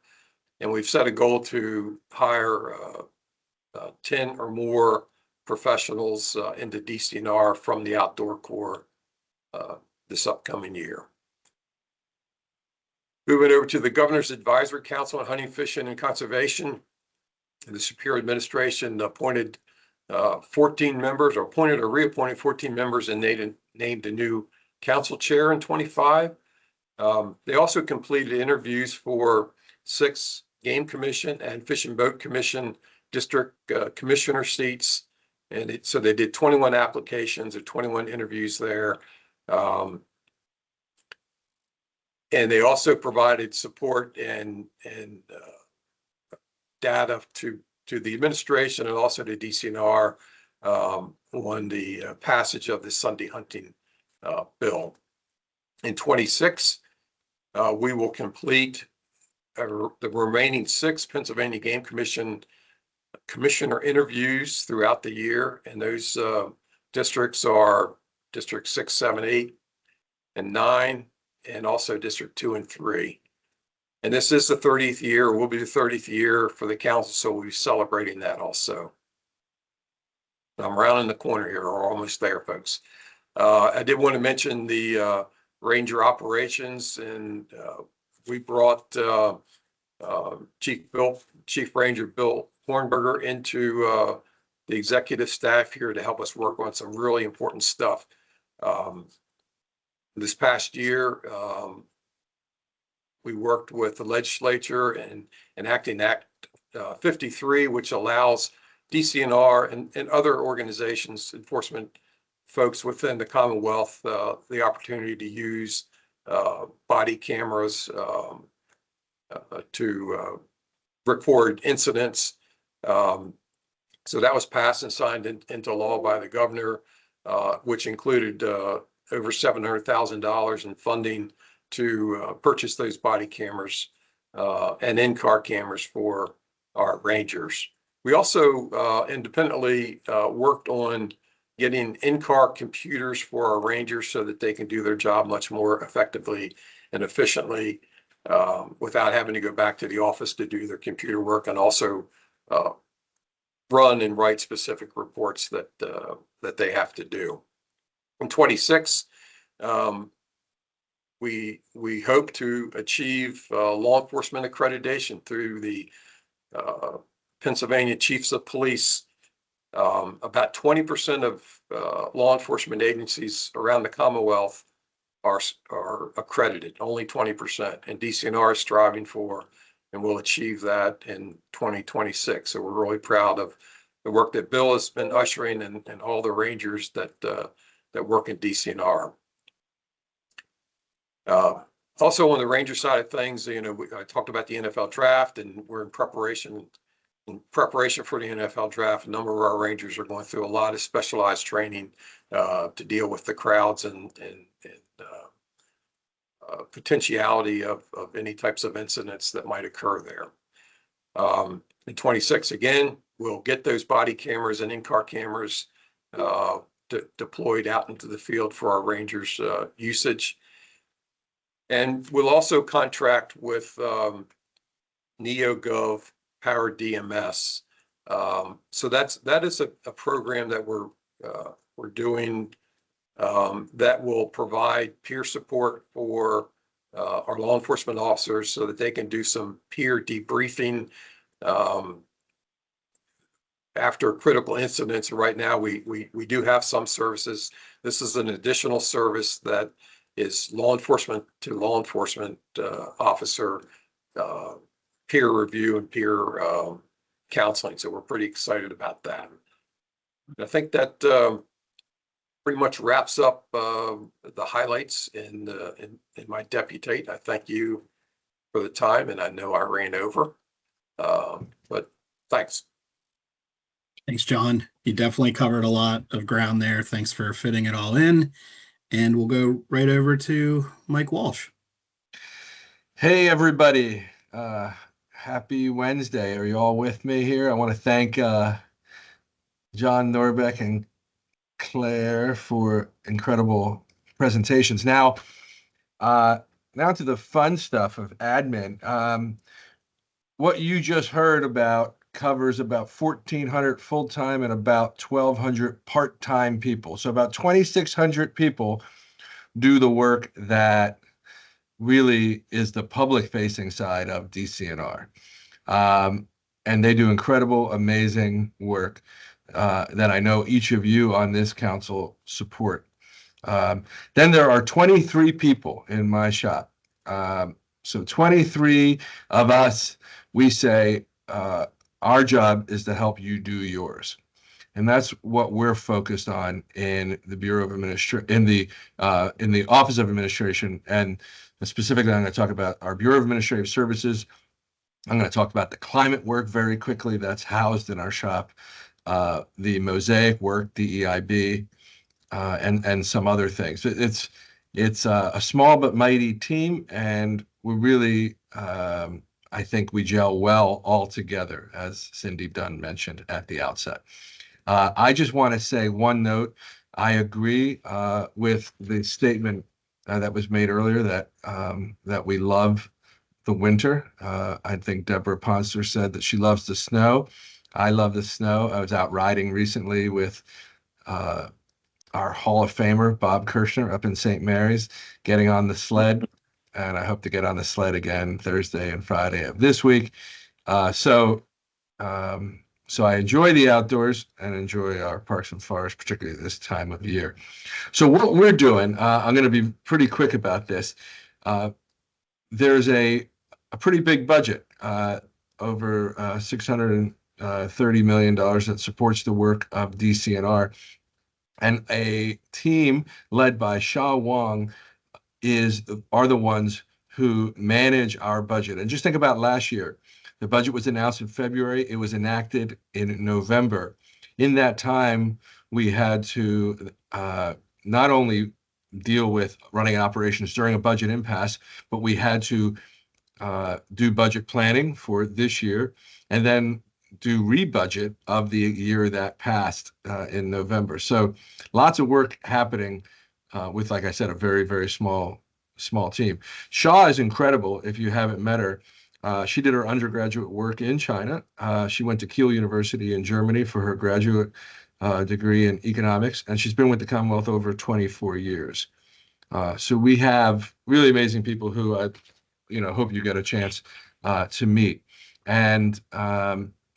and we've set a goal to hire 10 or more professionals into DCNR from the Outdoor Corps this upcoming year. Moving over to the Governor's Advisory Council on Hunting, Fishing, and Conservation. The Superior Administration appointed 14 members, or appointed or reappointed 14 members, and named a new council chair in 25. They also completed interviews for 6 Game Commission and Fish and Boat Commission district commissioner seats. And so they did 21 applications or 21 interviews there. And they also provided support and data to the administration and also to DCNR on the passage of the Sunday hunting bill. In 26, we will complete the remaining 6 Pennsylvania Game Commission commissioner interviews throughout the year, and those districts are District 6, 7, 8, and 9, and also District 2 and 3. And this is the 30th year, will be the 30th year for the council, so we'll be celebrating that also. I'm rounding the corner here, we're almost there, folks. I did want to mention the Ranger operations, and we brought Chief Ranger Bill Hornberger into the executive staff here to help us work on some really important stuff. This past year, we worked with the legislature and enacting Act 53, which allows DCNR and other organizations, enforcement folks within the Commonwealth, the opportunity to use body cameras to record incidents. So that was passed and signed into law by the governor, which included over $700,000 in funding to purchase those body cameras and in-car cameras for our Rangers. We also independently worked on getting in-car computers for our Rangers so that they can do their job much more effectively and efficiently without having to go back to the office to do their computer work, and also run and write specific reports that they have to do. In 26, we hope to achieve law enforcement accreditation through the Pennsylvania Chiefs of Police. About 20% of law enforcement agencies around the Commonwealth are accredited, only 20%, and DCNR is striving for and will achieve that in 2026. So we're really proud of the work that Bill has been ushering and all the Rangers that work in DCNR. Also on the Ranger side of things, I talked about the NFL draft, and we're in preparation for the NFL draft. A number of our Rangers are going through a lot of specialized training to deal with the crowds and potentiality of any types of incidents that might occur there. In 26, again, we'll get those body cameras and in-car cameras deployed out into the field for our Rangers usage. And we'll also contract with NeoGov Power DMS. So that is a program that we're doing that will provide peer support for our law enforcement officers so that they can do some peer debriefing after critical incidents. Right now, we do have some services. This is an additional service that is law enforcement to law enforcement officer peer review and peer counseling. So we're pretty excited about that. I think that pretty much wraps up the highlights in my deputate. I thank you for the time, and I know I ran over, but thanks. Thanks, John. You definitely covered a lot of ground there. Thanks for fitting it all in. And we'll go right over to Mike Walsh. Hey, everybody. Happy Wednesday. Are you all with me here? I want to thank John Norbeck and Claire for incredible presentations. Now to the fun stuff of admin. What you just heard about covers about 1,400 full-time and about 1,200 part-time people. So about 2,600 people do the work that really is the public-facing side of DCNR. And they do incredible, amazing work that I know each of you on this council support. Then there are 23 people in my shop. So 23 of us, we say, our job is to help you do yours. And that's what we're focused on in the Bureau of Administration, in the Office of Administration. And specifically, I'm going to talk about our Bureau of Administrative Services. I'm going to talk about the climate work very quickly. That's housed in our shop. The Mosaic work, DEIB, and some other things. It's a small but mighty team, and we really, I think we gel well all together, as Cindy Dunn mentioned at the outset. I just want to say one note. I agree with the statement that was made earlier that we love the winter. I think Deborah Ponster said that she loves the snow. I love the snow. I was out riding recently with our Hall of Famer, Bob Kirshner, up in St. Mary's, getting on the sled. And I hope to get on the sled again Thursday and Friday of this week. So I enjoy the outdoors and enjoy our parks and forests, particularly this time of year. So what we're doing, I'm going to be pretty quick about this. There's a pretty big budget, over $630 million that supports the work of DCNR. And a team led by Sha Wong are the ones who manage our budget. And just think about last year. The budget was announced in February. It was enacted in November. In that time, we had to not only deal with running operations during a budget impasse, but we had to do budget planning for this year and then do re-budget of the year that passed in November. So lots of work happening with, like I said, a very, very small team. Sha is incredible if you haven't met her. She did her undergraduate work in China. She went to Kiel University in Germany for her graduate degree in economics, and she's been with the Commonwealth over 24 years. So we have really amazing people who I hope you get a chance to meet. And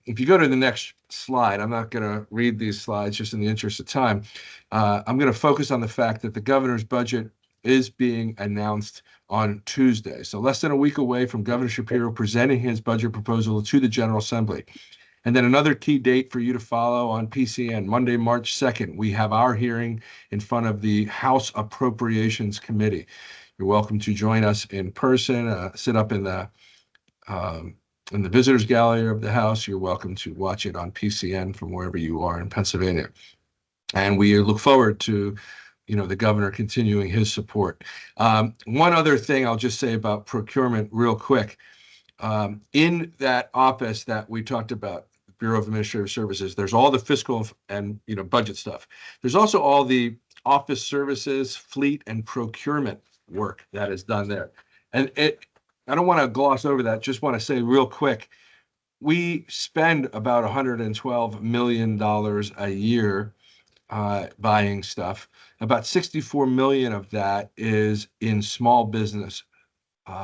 if you go to the next slide, I'm not going to read these slides just in the interest of time. I'm going to focus on the fact that the governor's budget is being announced on Tuesday. So less than a week away from Governor Shapiro presenting his budget proposal to the General Assembly. And then another key date for you to follow on PCN, Monday, March 2nd, we have our hearing in front of the House Appropriations Committee. You're welcome to join us in person, sit up in the visitors gallery of the House. You're welcome to watch it on PCN from wherever you are in Pennsylvania. And we look forward to the governor continuing his support. One other thing I'll just say about procurement real quick. In that office that we talked about, Bureau of Administrative Services, there's all the fiscal and budget stuff. There's also all the office services, fleet, and procurement work that is done there. And I don't want to gloss over that, just want to say real quick, we spend about $112 million a year buying stuff. About 64 million of that is in small business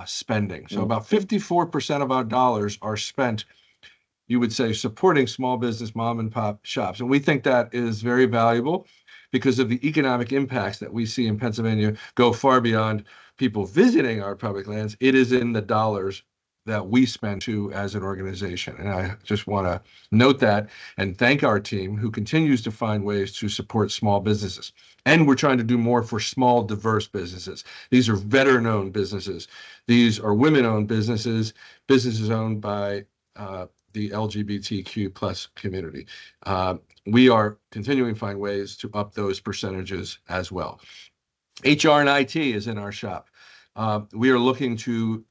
spending. So about 54% of our dollars are spent, you would say, supporting small business mom and pop shops. And we think that is very valuable because of the economic impacts that we see in Pennsylvania go far beyond people visiting our public lands. It is in the dollars that we spend too as an organization. And I just want to note that and thank our team who continues to find ways to support small businesses. And we're trying to do more for small, diverse businesses. These are veteran-owned businesses. These are women-owned businesses, businesses owned by the LGBTQ plus community. We are continuing to find ways to up those percentages as well. HR and IT is in our shop. We are looking to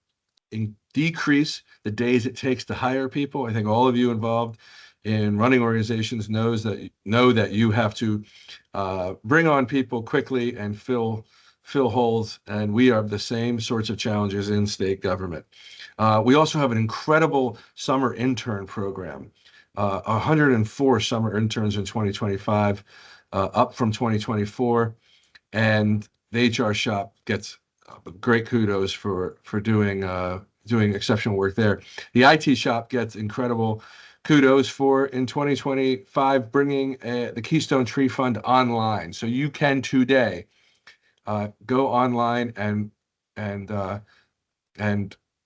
decrease the days it takes to hire people. I think all of you involved in running organizations know that you have to bring on people quickly and fill holes, and we have the same sorts of challenges in state government. We also have an incredible summer intern program, 104 summer interns in 2025, up from 2024, and the HR shop gets great kudos for doing exceptional work there. The IT shop gets incredible kudos for, in 2025, bringing the Keystone Tree Fund online. So you can today go online and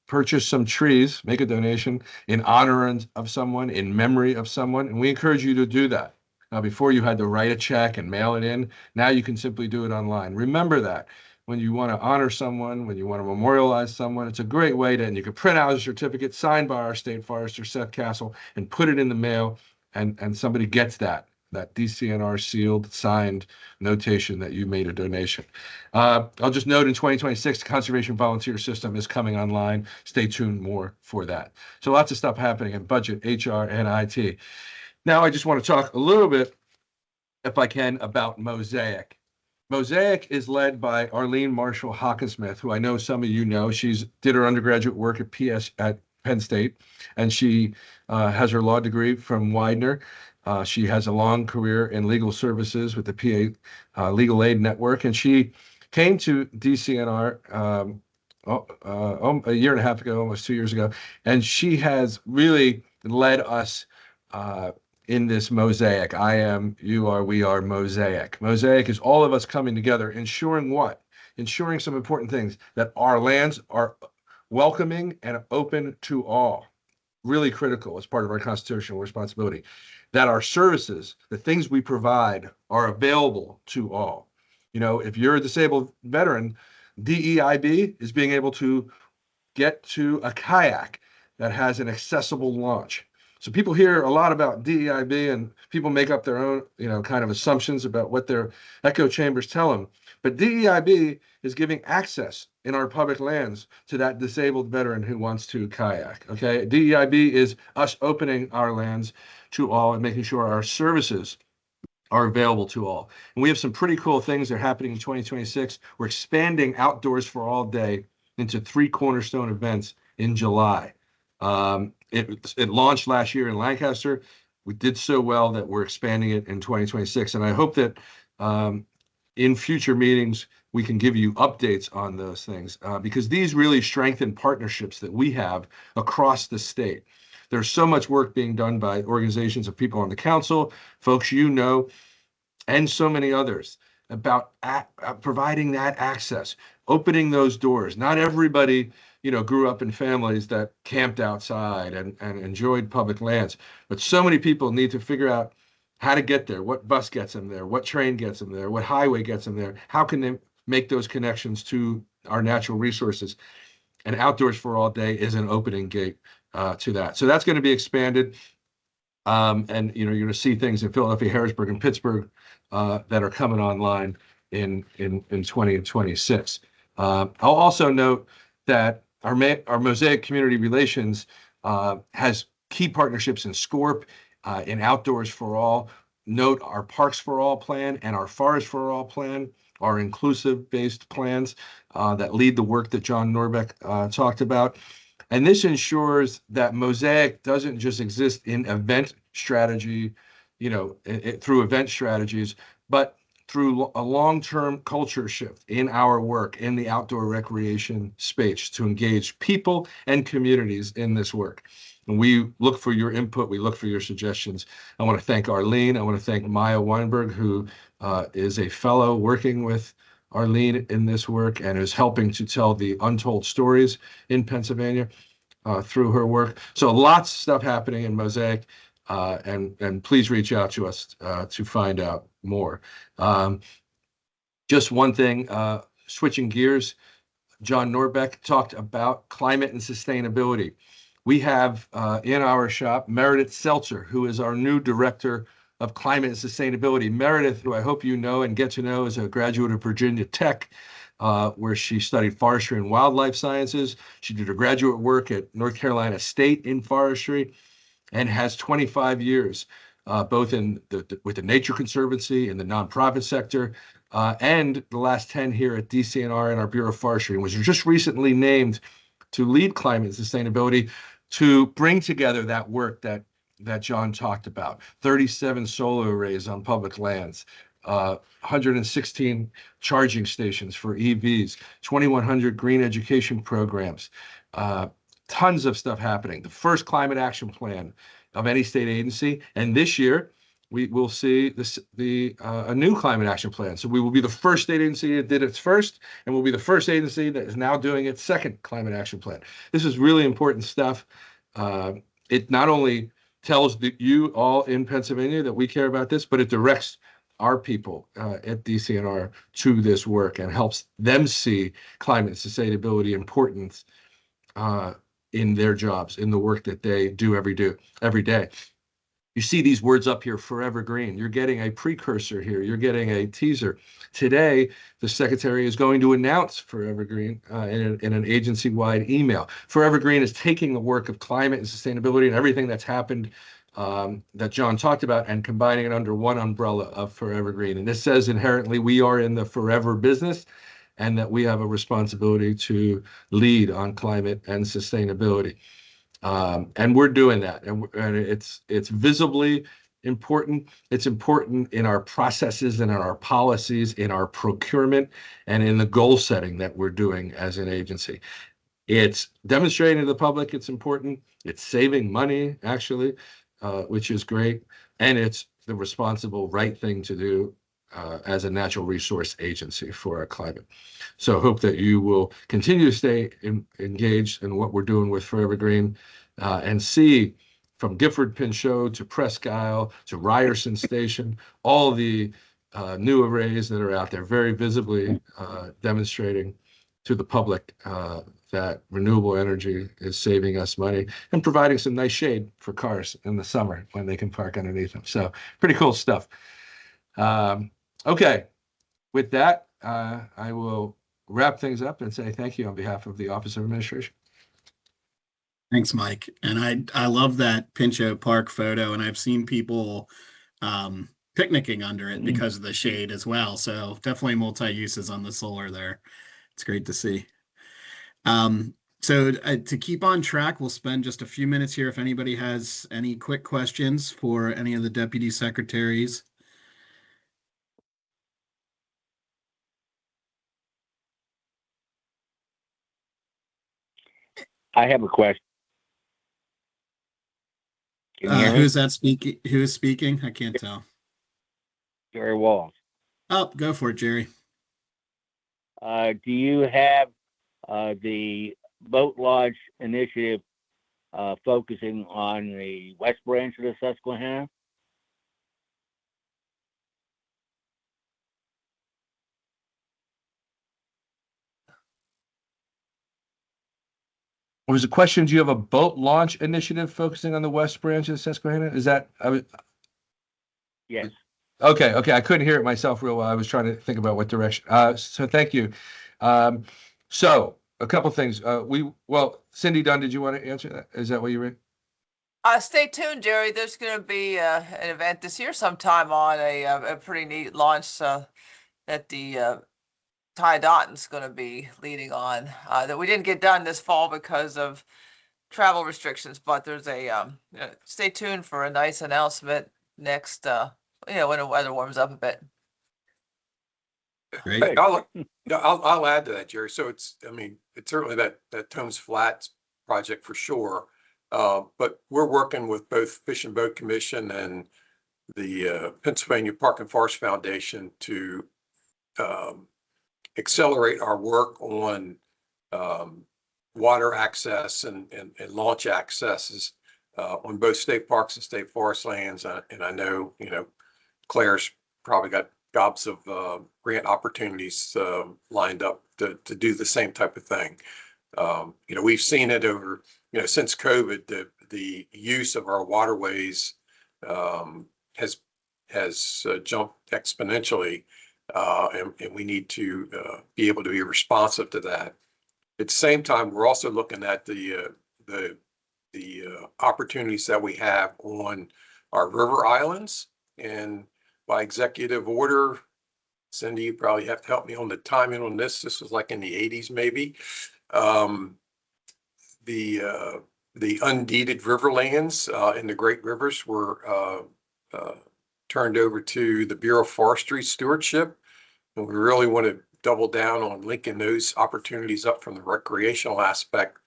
purchase some trees, make a donation in honor of someone, in memory of someone, and we encourage you to do that. Now, before you had to write a check and mail it in, now you can simply do it online. Remember that. When you want to honor someone, when you want to memorialize someone, it's a great way to, and you can print out a certificate signed by our state forester, Seth Castle, and put it in the mail, and somebody gets that DCNR sealed, signed notation that you made a donation. I'll just note in 2026, the Conservation Volunteer System is coming online. Stay tuned more for that. So lots of stuff happening in budget, HR, and IT. Now, I just want to talk a little bit, if I can, about Mosaic. Mosaic is led by Arlene Marshall Hockensmith, who I know some of you know. She's did her undergraduate work at Penn State, and she has her law degree from Widener. She has a long career in legal services with the PA Legal Aid Network, and she came to DCNR a year and a half ago, almost 2 years ago, and she has really led us in this mosaic. I am, you are, we are mosaic. Mosaic is all of us coming together, ensuring what? Ensuring some important things, that our lands are welcoming and open to all. Really critical as part of our constitutional responsibility. That our services, the things we provide, are available to all. You know, if you're a disabled veteran, DEIB is being able to get to a kayak that has an accessible launch. So people hear a lot about DEIB and people make up their own, you know, kind of assumptions about what their echo chambers tell them. But DEIB is giving access in our public lands to that disabled veteran who wants to kayak. Okay, DEIB is us opening our lands to all and making sure our services are available to all. And we have some pretty cool things that are happening in 2026. We're expanding Outdoors for All Day into 3 cornerstone events in July. It launched last year in Lancaster. We did so well that we're expanding it in 2026. And I hope that in future meetings, we can give you updates on those things because these really strengthen partnerships that we have across the state. There's so much work being done by organizations of people on the council, folks you know, and so many others about providing that access, opening those doors. Not everybody, you know, grew up in families that camped outside and enjoyed public lands, but so many people need to figure out how to get there, what bus gets them there, what train gets them there, what highway gets them there, how can they make those connections to our natural resources. And Outdoors for All Day is an opening gate to that. So that's going to be expanded. And, you know, you're going to see things in Philadelphia, Harrisburg, and Pittsburgh that are coming online in 2026. I'll also note that our Mosaic Community Relations has key partnerships in SCORP, in Outdoors for All. Note our Parks for All plan and our Forest for All plan are inclusive-based plans that lead the work that John Norbeck talked about. And this ensures that Mosaic doesn't just exist in event strategy, you know, through event strategies, but through a long-term culture shift in our work in the outdoor recreation space to engage people and communities in this work. And we look for your input. We look for your suggestions. I want to thank Arlene. I want to thank Maya Weinberg, who is a fellow working with Arlene in this work and is helping to tell the untold stories in Pennsylvania through her work. So lots of stuff happening in Mosaic, and please reach out to us to find out more. Just one thing, switching gears, John Norbeck talked about climate and sustainability. We have in our shop Meredith Seltzer, who is our new director of climate and sustainability. Meredith, who I hope you know and get to know, is a graduate of Virginia Tech, where she studied forestry and wildlife sciences. She did her graduate work at North Carolina State in forestry and has 25 years, both in with the Nature Conservancy in the nonprofit sector, and the last 10 here at DCNR and our Bureau of Forestry, and was just recently named to lead climate and sustainability to bring together that work that John talked about. 37 solar arrays on public lands, 116 charging stations for EVs, 2,100 green education programs, tons of stuff happening. The first climate action plan of any state agency. And this year, we will see a new climate action plan. So we will be the first state agency that did its first, and we'll be the first agency that is now doing its second climate action plan. This is really important stuff. It not only tells you all in Pennsylvania that we care about this, but it directs our people at DCNR to this work and helps them see climate and sustainability importance in their jobs, in the work that they do every day. You see these words up here, Forever Green. You're getting a precursor here. You're getting a teaser. Today, the Secretary is going to announce Forever Green in an agency-wide email. Forever Green is taking the work of climate and sustainability and everything that's happened that John talked about and combining it under one umbrella of Forever Green. And this says inherently we are in the forever business and that we have a responsibility to lead on climate and sustainability. And we're doing that. And it's visibly important. It's important in our processes and in our policies, in our procurement, and in the goal setting that we're doing as an agency. It's demonstrating to the public it's important. It's saving money, actually, which is great. And it's the responsible, right thing to do as a natural resource agency for our climate. So I hope that you will continue to stay engaged in what we're doing with Forever Green and see from Gifford Pinchot to Presque Isle to Ryerson Station, all the new arrays that are out there, very visibly demonstrating to the public that renewable energy is saving us money and providing some nice shade for cars in the summer when they can park underneath them. So pretty cool stuff. Okay, with that, I will wrap things up and say thank you on behalf of the Office of Administration. Thanks, Mike. And I love that Pinchot Park photo, and I've seen people picnicking under it because of the shade as well. So definitely multi-uses on the solar there. It's great to see. So to keep on track, we'll spend just a few minutes here if anybody has any quick questions for any of the deputy secretaries. I have a question. Can you hear me? Who's that speaking? Who is speaking? I can't tell. Jerry Walls. Oh, go for it, Jerry. Do you have the boat launch initiative focusing on the West Branch of the Susquehanna? Was the question, do you have a boat launch initiative focusing on the West Branch of the Susquehanna? Is that? Yes. Okay. I couldn't hear it myself real well. I was trying to think about what direction. So thank you. So a couple things. Cindy Dunn, did you want to answer that? Is that what you read? Stay tuned, Jerry. There's going to be an event this year sometime on a pretty neat launch that the Ty Doughton's going to be leading on that we didn't get done this fall because of travel restrictions, but there's a stay tuned for a nice announcement next when the weather warms up a bit. Great. Hey, I'll add to that, Jerry. So it's certainly that Tomes Flats project for sure. But we're working with both Fish and Boat Commission and the Pennsylvania Park and Forest Foundation to accelerate our work on water access and launch accesses on both state parks and state forest lands. And I know, Claire's probably got gobs of grant opportunities lined up to do the same type of thing. We've seen it over, since COVID, the use of our waterways has jumped exponentially. And we need to be able to be responsive to that. At the same time, we're also looking at the opportunities that we have on our river islands. And by executive order, Cindy, you probably have to help me on the timing on this. This was like in the 80s, maybe. The undeeded river lands in the Great Rivers were turned over to the Bureau of Forestry stewardship. And we really want to double down on linking those opportunities up from the recreational aspect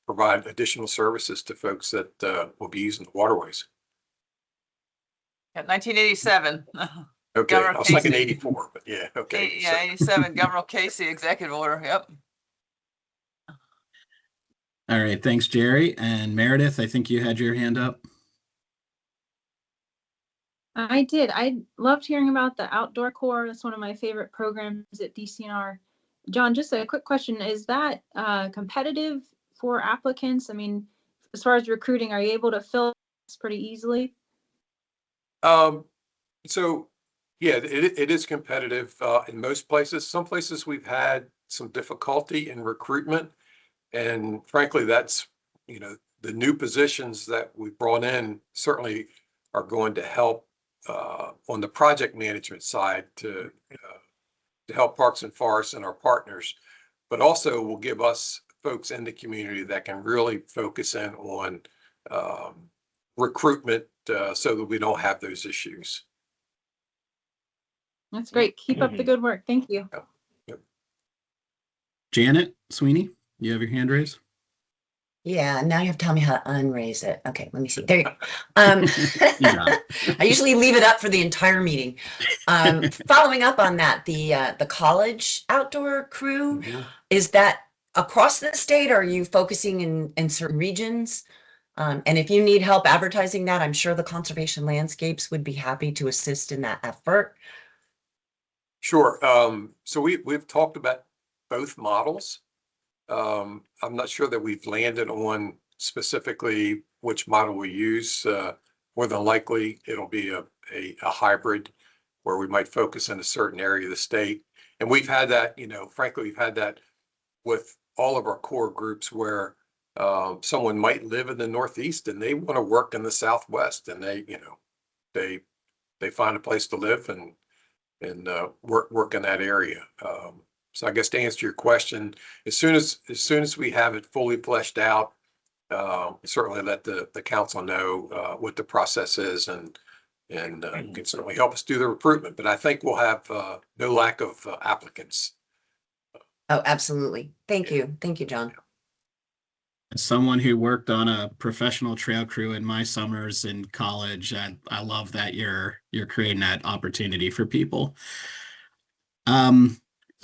provide additional services to folks that will be using the waterways. Yeah, 1987. Okay, I was thinking 84, but yeah, okay. Yeah, 87, Governor Casey executive order, yep. All right, thanks, Jerry. And Meredith, I think you had your hand up. I did. I loved hearing about the Outdoor Corps. That's one of my favorite programs at DCNR. John, just a quick question. Is that competitive for applicants? I mean, as far as recruiting, are you able to fill this pretty easily? So yeah, it is competitive in most places. Some places we've had some difficulty in recruitment. And frankly, that's the new positions that we brought in certainly are going to help on the project management side to help Parks and Forests and our partners, but also will give us folks in the community that can really focus in on recruitment so that we don't have those issues. That's great. Keep up the good work. Thank you. Janet Sweeney, you have your hand raised? Yeah, now you have to tell me how to unraise it. Okay, let me see. There you go. I usually leave it up for the entire meeting. Following up on that, the college outdoor crew, is that across the state, or are you focusing in certain regions? And if you need help advertising that, I'm sure the Conservation Landscapes would be happy to assist in that effort. Sure. So we've talked about both models. I'm not sure that we've landed on specifically which model we use. More than likely, it'll be a hybrid where we might focus in a certain area of the state. And we've had that, frankly, we've had that with all of our core groups where someone might live in the Northeast and they want to work in the Southwest, and they find a place to live and work in that area. So I guess to answer your question, as soon as we have it fully fleshed out, certainly let the council know what the process is, and can certainly help us do the recruitment. But I think we'll have no lack of applicants. Oh, absolutely. Thank you. Thank you, John. As someone who worked on a professional trail crew in my summers in college, I love that you're creating that opportunity for people.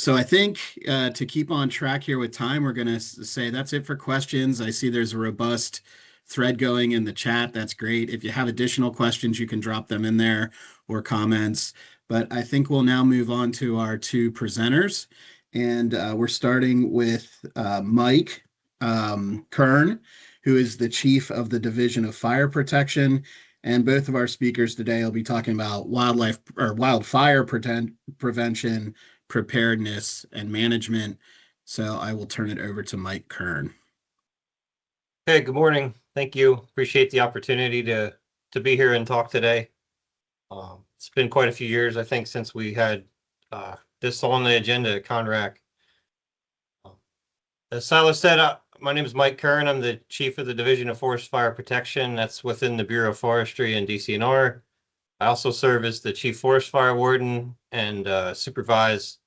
So I think to keep on track here with time, we're going to say that's it for questions. I see there's a robust thread going in the chat. That's great. If you have additional questions, you can drop them in there, or comments. But I think we'll now move on to our two presenters. And we're starting with Mike Kern, who is the chief of the Division of Fire Protection. And both of our speakers today will be talking about wildfire prevention, preparedness, and management. So I will turn it over to Mike Kern. Hey, good morning. Thank you. Appreciate the opportunity to be here and talk today. It's been quite a few years, I think, since we had this on the agenda at CONRAC. As Silas said, my name is Mike Kern. I'm the chief of the Division of Forest Fire Protection. That's within the Bureau of Forestry and DCNR. I also serve as the chief forest fire warden and supervise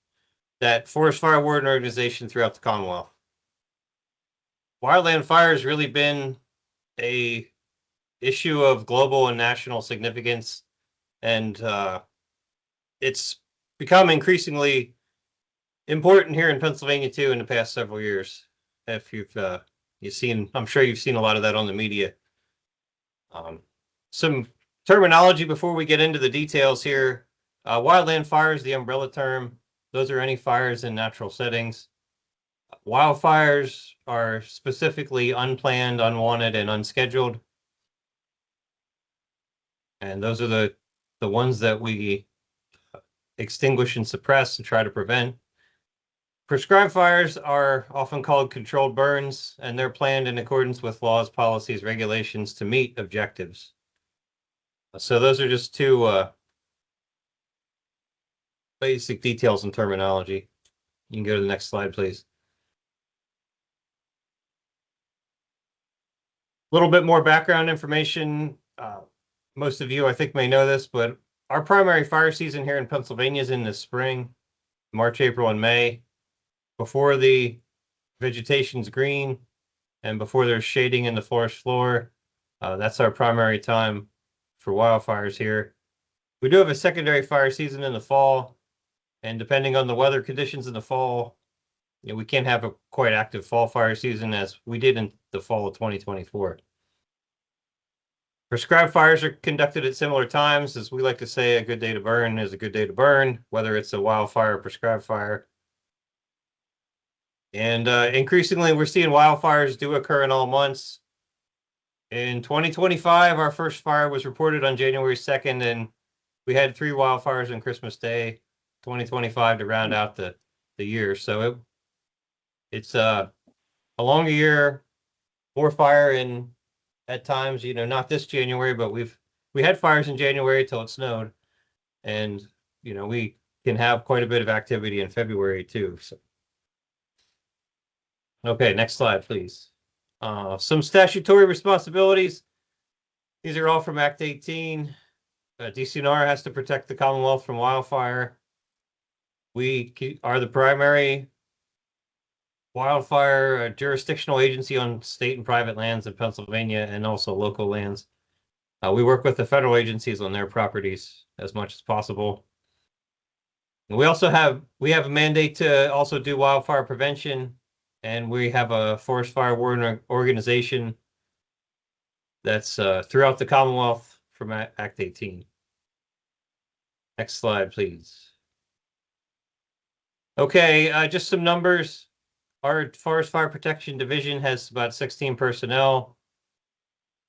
that forest fire warden organization throughout the Commonwealth. Wildland fire has really been a issue of global and national significance, and it's become increasingly important here in Pennsylvania too in the past several years. If you've seen, I'm sure you've seen a lot of that on the media. Some terminology before we get into the details here. Wildland fire is the umbrella term. Those are any fires in natural settings. Wildfires are specifically unplanned, unwanted, and unscheduled. And those are the ones that we extinguish and suppress and try to prevent. Prescribed fires are often called controlled burns, and they're planned in accordance with laws, policies, regulations to meet objectives. So those are just two basic details and terminology. You can go to the next slide, please. A little bit more background information. Most of you, I think, may know this, but our primary fire season here in Pennsylvania is in the spring, March, April, and May. Before the vegetation's green and before there's shading in the forest floor, that's our primary time for wildfires here. We do have a secondary fire season in the fall, and depending on the weather conditions in the fall, we can't have a quite active fall fire season as we did in the fall of 2024. Prescribed fires are conducted at similar times. As we like to say, a good day to burn is a good day to burn, whether it's a wildfire or prescribed fire. And increasingly, we're seeing wildfires do occur in all months. In 2025, our first fire was reported on January 2nd, and we had 3 wildfires on Christmas Day, 2025, to round out the year. So it's a longer year, more fire in at times, not this January, but we had fires in January till it snowed. And, we can have quite a bit of activity in February too. So. Okay, next slide, please. Some statutory responsibilities. These are all from Act 18. DCNR has to protect the Commonwealth from wildfire. We are the primary wildfire jurisdictional agency on state and private lands in Pennsylvania and also local lands. We work with the federal agencies on their properties as much as possible. And we have a mandate to also do wildfire prevention, and we have a forest fire warden organization that's throughout the Commonwealth from Act 18. Next slide, please. Okay, just some numbers. Our Forest Fire Protection Division has about 16 personnel.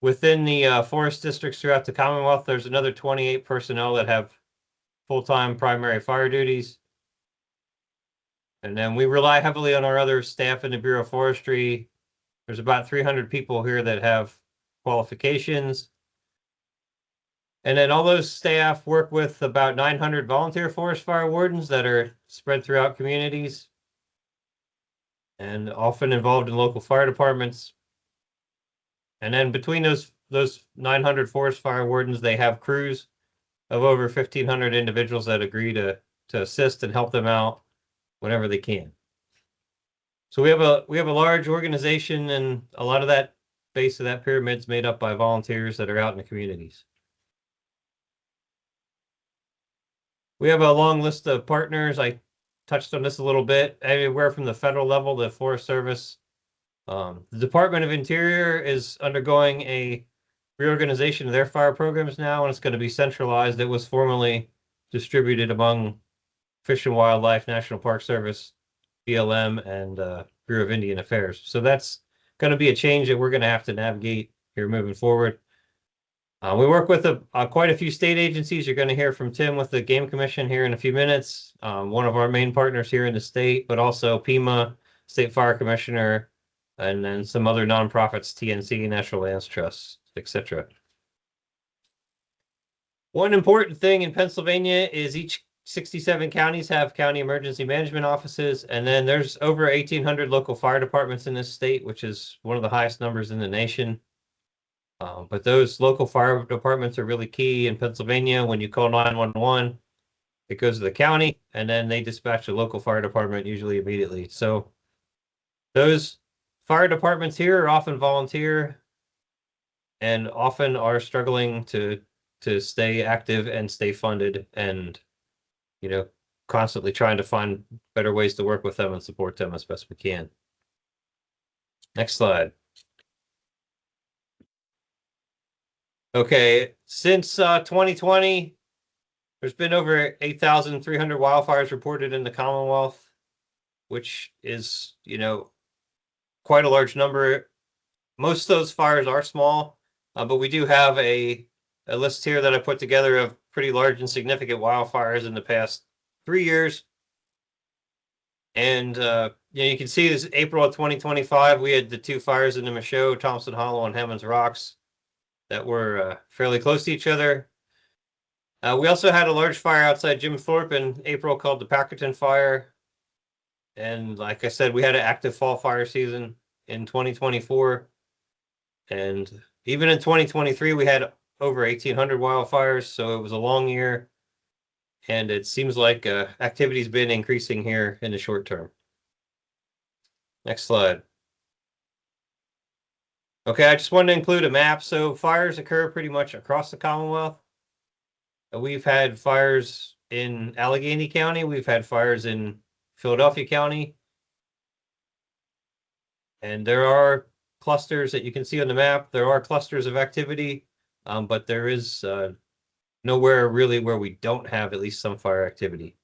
Within the forest districts throughout the Commonwealth, there's another 28 personnel that have full-time primary fire duties. And then we rely heavily on our other staff in the Bureau of Forestry. There's about 300 people here that have qualifications. And then all those staff work with about 900 volunteer forest fire wardens that are spread throughout communities and often involved in local fire departments. And then between those 900 forest fire wardens, they have crews of over 1,500 individuals that agree to assist and help them out whenever they can. So we have a large organization, and a lot of that base of that pyramid is made up by volunteers that are out in the communities. We have a long list of partners. I touched on this a little bit. Everywhere from the federal level, the Forest Service. The Department of Interior is undergoing a reorganization of their fire programs now, and it's going to be centralized. It was formerly distributed among Fish and Wildlife, National Park Service, BLM, and Bureau of Indian Affairs. So that's going to be a change that we're going to have to navigate here moving forward. We work with quite a few state agencies. You're going to hear from Tim with the Game Commission here in a few minutes. One of our main partners here in the state, but also PEMA, State Fire Commissioner, and then some other nonprofits, TNC, National Lands Trust, etc. One important thing in Pennsylvania is each 67 counties have county emergency management offices, and then there's over 1,800 local fire departments in this state, which is one of the highest numbers in the nation. But those local fire departments are really key in Pennsylvania. When you call 911, it goes to the county, and then they dispatch the local fire department usually immediately. So those fire departments here are often volunteer and often are struggling to stay active and stay funded, and constantly trying to find better ways to work with them and support them as best we can. Next slide. Okay, since 2020, there's been over 8,300 wildfires reported in the Commonwealth, which is, quite a large number. Most of those fires are small, but we do have a list here that I put together of pretty large and significant wildfires in the past 3 years. And you can see this April of 2025, we had the two fires in the Michaud, Thompson Hollow and Hammond's Rocks, that were fairly close to each other. We also had a large fire outside Jim Thorpe in April called the Packerton Fire. And like I said, we had an active fall fire season in 2024. And even in 2023, we had over 1,800 wildfires. So it was a long year. And it seems like activity's been increasing here in the short term. Next slide. Okay, I just wanted to include a map. So fires occur pretty much across the Commonwealth. We've had fires in Allegheny County. We've had fires in Philadelphia County. And there are clusters that you can see on the map. There are clusters of activity, but there is nowhere really where we don't have at least some fire activity.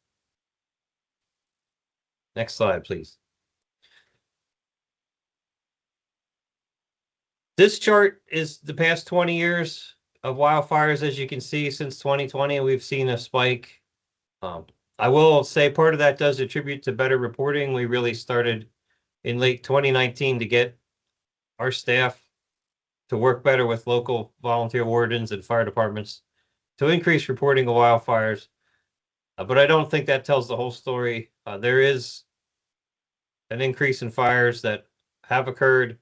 Next slide, please. This chart is the past 20 years of wildfires. As you can see, since 2020, we've seen a spike. I will say part of that does attribute to better reporting. We really started in late 2019 to get our staff to work better with local volunteer wardens and fire departments to increase reporting of wildfires. But I don't think that tells the whole story. There is an increase in fires that have occurred.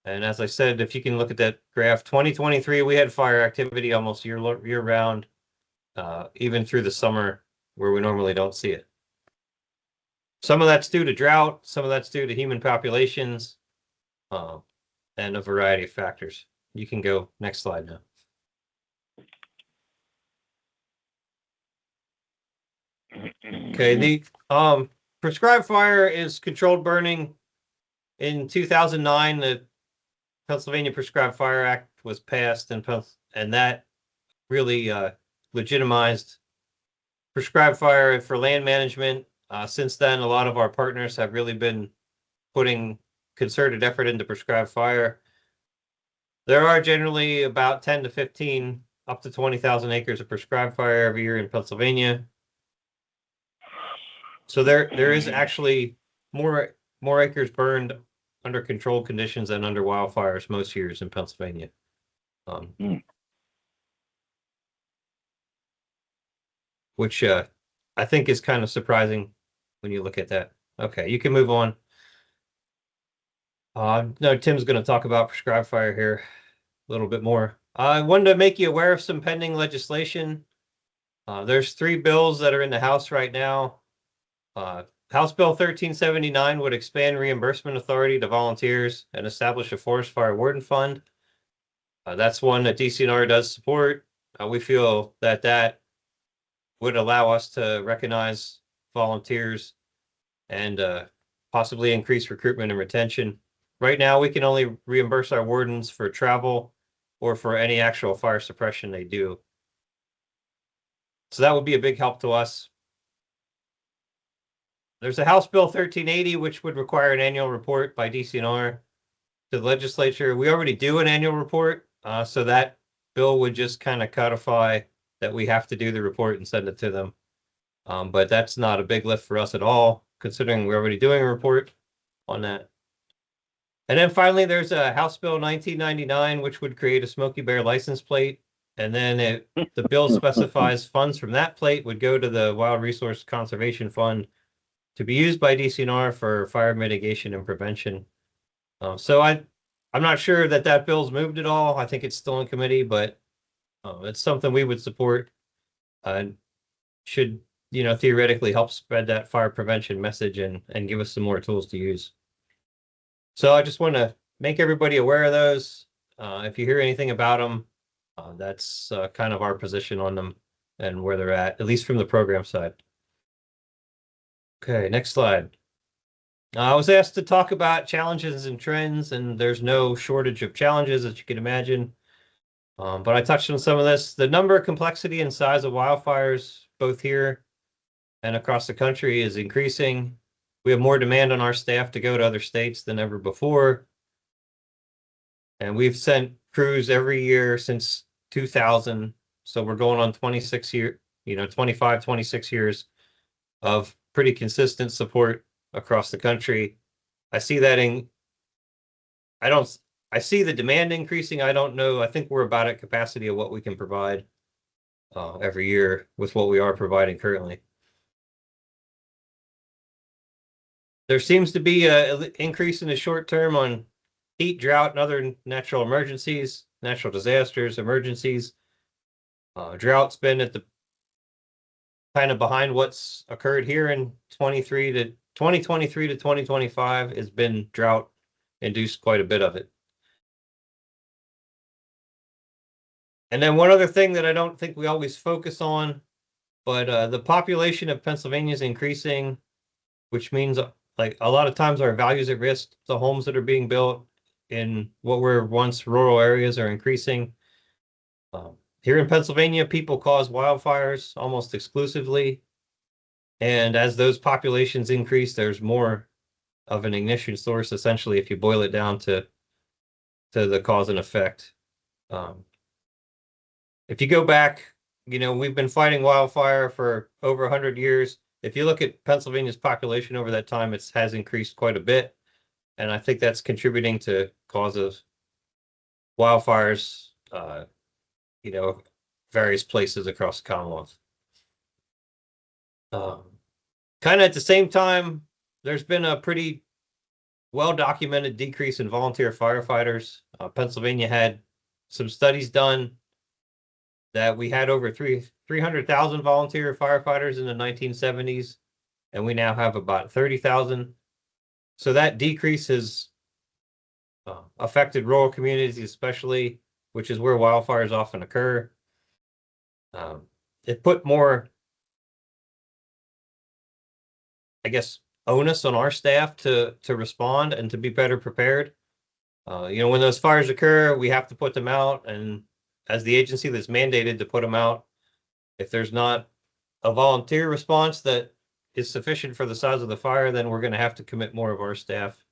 And as I said, if you can look at that graph, 2023, we had fire activity almost year round, even through the summer where we normally don't see it. Some of that's due to drought, some of that's due to human populations, and a variety of factors. You can go next slide now. Okay, the prescribed fire is controlled burning. In 2009, the Pennsylvania Prescribed Fire Act was passed, and that really legitimized prescribed fire for land management. Since then, a lot of our partners have really been putting concerted effort into prescribed fire. There are generally about 10 to 15, up to 20,000 acres of prescribed fire every year in Pennsylvania. So there is actually more acres burned under controlled conditions than under wildfires most years in Pennsylvania. Which I think is kind of surprising when you look at that. Okay, you can move on. No, Tim's going to talk about prescribed fire here a little bit more. I wanted to make you aware of some pending legislation. There's 3 bills that are in the House right now. House Bill 1379 would expand reimbursement authority to volunteers and establish a forest fire warden fund. That's one that DCNR does support. We feel that would allow us to recognize volunteers and possibly increase recruitment and retention. Right now, we can only reimburse our wardens for travel or for any actual fire suppression they do. So that would be a big help to us. There's a House Bill 1380, which would require an annual report by DCNR to the legislature. We already do an annual report, so that bill would just kind of codify that we have to do the report and send it to them. But that's not a big lift for us at all, considering we're already doing a report on that. And then finally, there's a House Bill 1999, which would create a Smokey Bear license plate. And then the bill specifies funds from that plate would go to the Wild Resource Conservation Fund to be used by DCNR for fire mitigation and prevention. So I'm not sure that bill's moved at all. I think it's still in committee, but it's something we would support. Should, theoretically help spread that fire prevention message and give us some more tools to use. So I just want to make everybody aware of those. If you hear anything about them, that's kind of our position on them and where they're at least from the program side. Okay, next slide. I was asked to talk about challenges and trends, and there's no shortage of challenges, as you can imagine. But I touched on some of this. The number, complexity, and size of wildfires, both here and across the country, is increasing. We have more demand on our staff to go to other states than ever before. And we've sent crews every year since 2000. So we're going on 26 years of pretty consistent support across the country. I see that I see the demand increasing. I don't know. I think we're about at capacity of what we can provide every year with what we are providing currently. There seems to be an increase in the short term on heat, drought, and other natural emergencies, natural disasters, emergencies. Drought's been at the kind of behind what's occurred here in 2023 to 2025 has been drought induced quite a bit of it. And then one other thing that I don't think we always focus on, but the population of Pennsylvania is increasing, which means like a lot of times our values at risk, the homes that are being built in what were once rural areas are increasing. Here in Pennsylvania, people cause wildfires almost exclusively. And as those populations increase, there's more of an ignition source, essentially, if you boil it down to the cause and effect. If you go back, we've been fighting wildfire for over 100 years. If you look at Pennsylvania's population over that time, it has increased quite a bit. And I think that's contributing to cause of wildfires, various places across the Commonwealth. Kind of at the same time, there's been a pretty well-documented decrease in volunteer firefighters. Pennsylvania had some studies done that we had over 300,000 volunteer firefighters in the 1970s, and we now have about 30,000. So that decrease has affected rural communities, especially, which is where wildfires often occur. It put more, I guess, onus on our staff to respond and to be better prepared. When those fires occur, we have to put them out, and as the agency that's mandated to put them out, if there's not a volunteer response that is sufficient for the size of the fire, then we're going to have to commit more of our staff.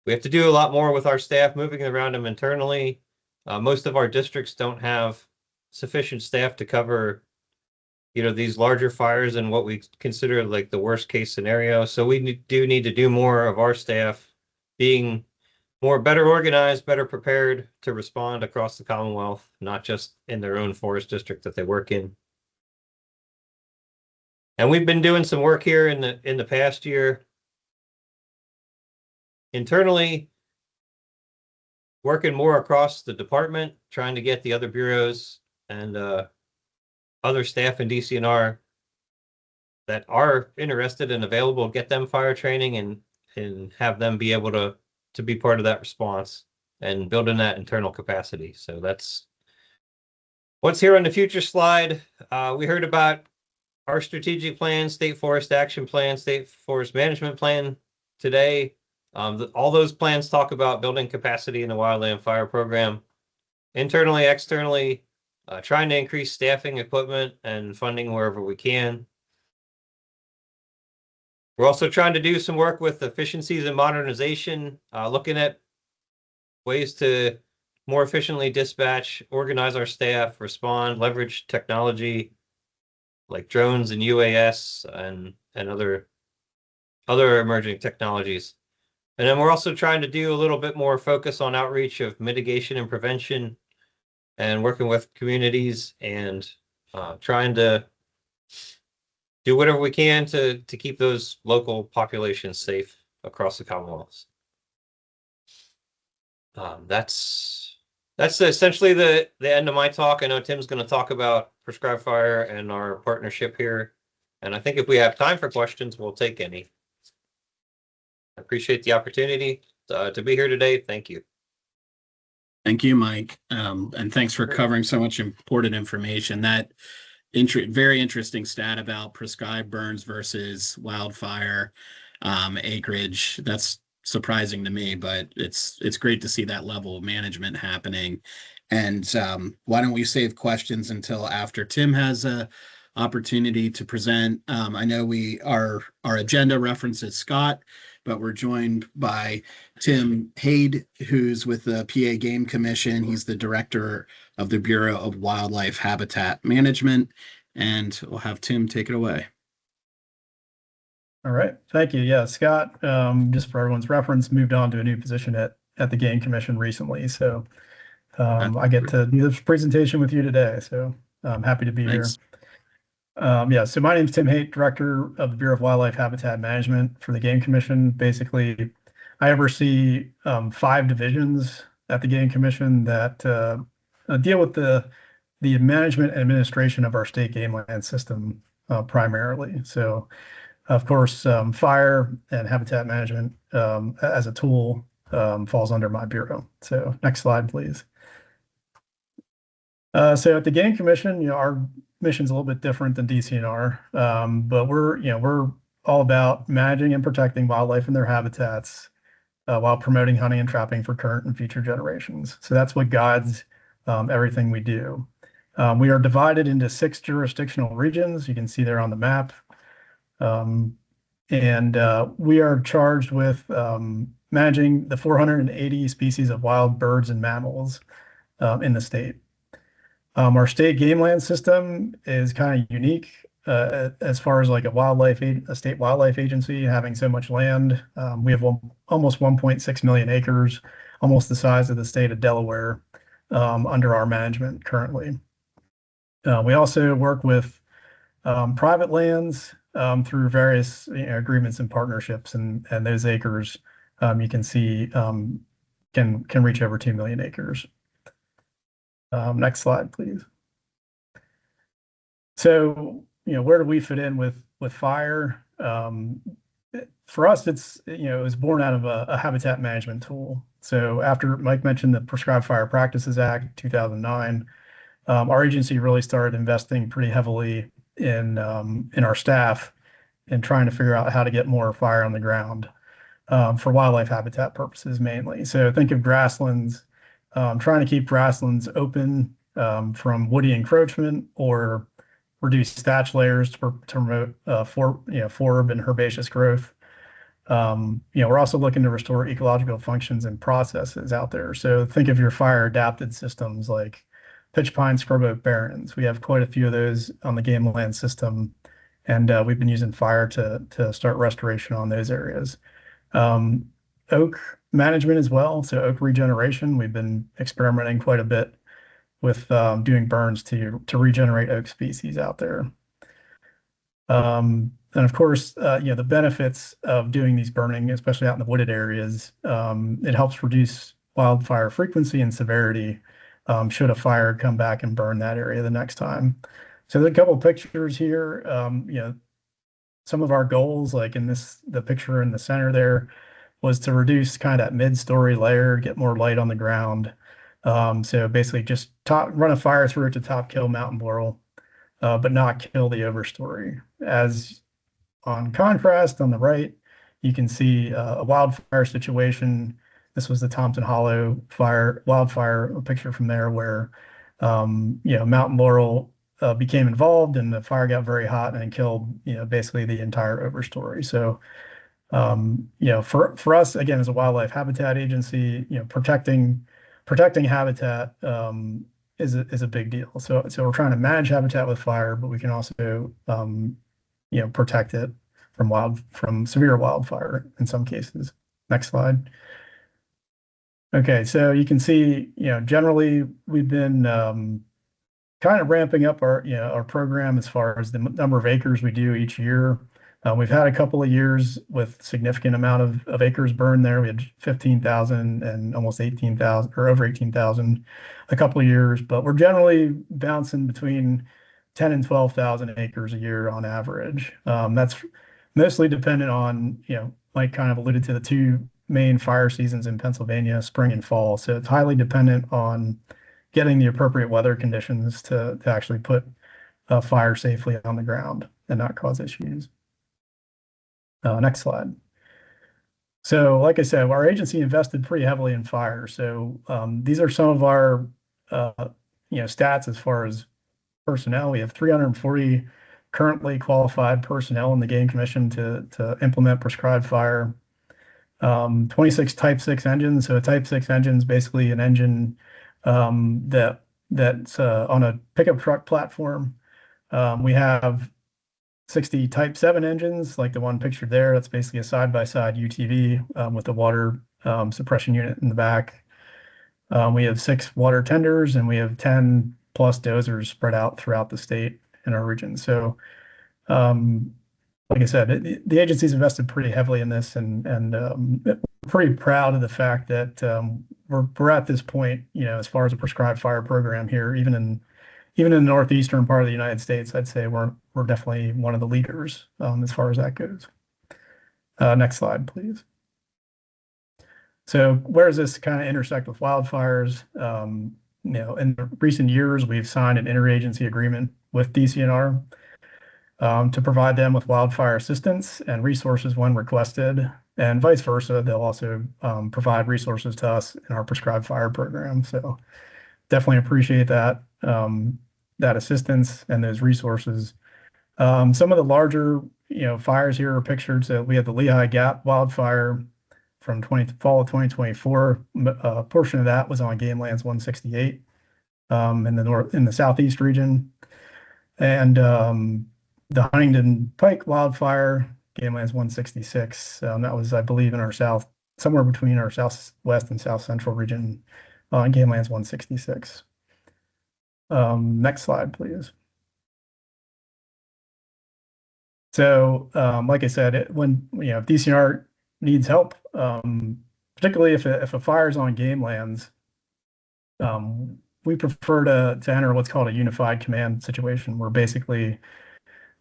We have to do a lot more with our staff, moving around them internally. Most of our districts don't have sufficient staff to cover, these larger fires and what we consider like the worst case scenario. So we do need to do more of our staff being better organized, better prepared to respond across the Commonwealth, not just in their own forest district that they work in. And we've been doing some work here in the past year, internally, working more across the department, trying to get the other bureaus and other staff in DCNR that are interested and available, get them fire training and have them be able to be part of that response and building that internal capacity. So that's what's here on the future slide. We heard about our strategic plan, state forest action plan, state forest management plan today. All those plans talk about building capacity in the wildland fire program, internally, externally, trying to increase staffing, equipment, and funding wherever we can. We're also trying to do some work with efficiencies and modernization, looking at ways to more efficiently dispatch, organize our staff, respond, leverage technology like drones and UAS and other emerging technologies. And then we're also trying to do a little bit more focus on outreach of mitigation and prevention and working with communities and trying to do whatever we can to keep those local populations safe across the Commonwealth. That's essentially the end of my talk. I know Tim's going to talk about Prescribed Fire and our partnership here. And I think if we have time for questions, we'll take any. I appreciate the opportunity to be here today. Thank you. Thank you, Mike. And thanks for covering so much important information. That very interesting stat about prescribed burns versus wildfire acreage. That's surprising to me, but it's great to see that level of management happening. And why don't we save questions until after Tim has a opportunity to present. I know our agenda references Scott, but we're joined by Tim Hade, who's with the PA Game Commission. He's the director of the Bureau of Wildlife Habitat Management, and we'll have Tim take it away. All right, thank you. Yeah, Scott, just for everyone's reference, moved on to a new position at the Game Commission recently. So I get to do this presentation with you today. So I'm happy to be here. So my name is Tim Haight, Director of the Bureau of Wildlife Habitat Management for the Game Commission. Basically, I oversee 5 divisions at the Game Commission that deal with the management and administration of our state game land system primarily. So, of course, fire and habitat management as a tool falls under my bureau. So next slide, please. So at the Game Commission, our mission's a little bit different than DCNR, but we're all about managing and protecting wildlife and their habitats while promoting hunting and trapping for current and future generations. So that's what guides everything we do. We are divided into 6 jurisdictional regions. You can see there on the map. And we are charged with managing the 480 species of wild birds and mammals in the state. Our state game land system is kind of unique. as far as like a state wildlife agency having so much land. We have almost 1.6 million acres, almost the size of the state of Delaware, under our management currently. We also work with private lands through various agreements and partnerships, and those acres you can see can reach over 2 million acres. Next slide, please. So, where do we fit in with fire? For us, it's, it was born out of a habitat management tool. So after Mike mentioned the Prescribed Fire Practices Act 2009, our agency really started investing pretty heavily in our staff and trying to figure out how to get more fire on the ground for wildlife habitat purposes mainly. So think of grasslands, trying to keep grasslands open from woody encroachment or reduce thatch layers to promote forb and herbaceous growth. We're also looking to restore ecological functions and processes out there. So think of your fire adapted systems like pitch pine, scrub oak barrens. We have quite a few of those on the game land system, and we've been using fire to start restoration on those areas. Oak management as well. So oak regeneration, we've been experimenting quite a bit with doing burns to regenerate oak species out there. And of course, the benefits of doing these burning, especially out in the wooded areas, it helps reduce wildfire frequency and severity should a fire come back and burn that area the next time. So there's a couple of pictures here. Some of our goals, like in the picture in the center there, was to reduce kind of that mid-story layer, get more light on the ground. So basically just run a fire through it to top kill mountain laurel, but not kill the overstory. As on contrast, on the right, you can see a wildfire situation. This was the Thompson Hollow wildfire, a picture from there where, mountain laurel became involved and the fire got very hot and killed, basically the entire overstory. So, for us, again, as a wildlife habitat agency, protecting habitat is a big deal. So we're trying to manage habitat with fire, but we can also protect it from severe wildfire in some cases. Next slide. Okay, so you can see, generally we've been kind of ramping up our program as far as the number of acres we do each year. We've had a couple of years with significant amount of acres burned there. We had 15,000 and almost 18,000 or over 18,000 a couple of years, but we're generally bouncing between 10 and 12,000 acres a year on average. That's mostly dependent on, Mike kind of alluded to the two main fire seasons in Pennsylvania, spring and fall. So it's highly dependent on getting the appropriate weather conditions to actually put a fire safely on the ground and not cause issues. Next slide. So like I said, our agency invested pretty heavily in fire. So these are some of our stats as far as personnel. We have 340 currently qualified personnel in the Game Commission to implement prescribed fire. 26 Type 6 engines. So a Type 6 engine is basically an engine that's on a pickup truck platform. We have 60 Type 7 engines, like the one pictured there. That's basically a side-by-side UTV with a water suppression unit in the back. We have 6 water tenders, and we have 10 plus dozers spread out throughout the state in our region. So, like I said, the agency's invested pretty heavily in this, and pretty proud of the fact that we're at this point, as far as a prescribed fire program here, even in the northeastern part of the United States, I'd say we're definitely one of the leaders as far as that goes. Next slide, please. So where does this kind of intersect with wildfires? In recent years, we've signed an interagency agreement with DCNR to provide them with wildfire assistance and resources when requested, and vice versa. They'll also provide resources to us in our prescribed fire program. So definitely appreciate that assistance and those resources. Some of the larger, fires here are pictured. So we have the Lehigh Gap wildfire from fall of 2024. A portion of that was on Game Lands 168 in the southeast region. And the Huntington Pike wildfire, Game Lands 166. That was, I believe, in our south, somewhere between our southwest and south central region on Game Lands 166. Next slide, please. So, like I said, when if DCNR needs help, particularly if a fire is on game lands, we prefer to enter what's called a unified command situation, where basically,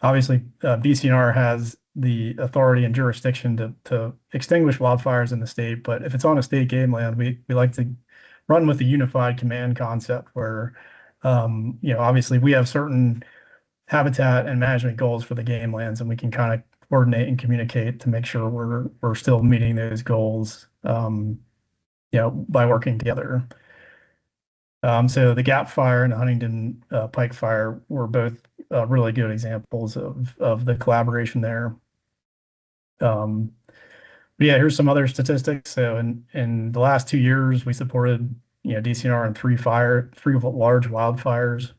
obviously, DCNR has the authority and jurisdiction to extinguish wildfires in the state. But if it's on a state game land, we like to run with the unified command concept, where obviously we have certain habitat and management goals for the game lands, and we can kind of coordinate and communicate to make sure we're still meeting those goals, by working together. So the Gap Fire and the Huntington Pike Fire were both really good examples of the collaboration there. But yeah, here's some other statistics. So in the last 2 years, we supported DCNR in three large wildfires.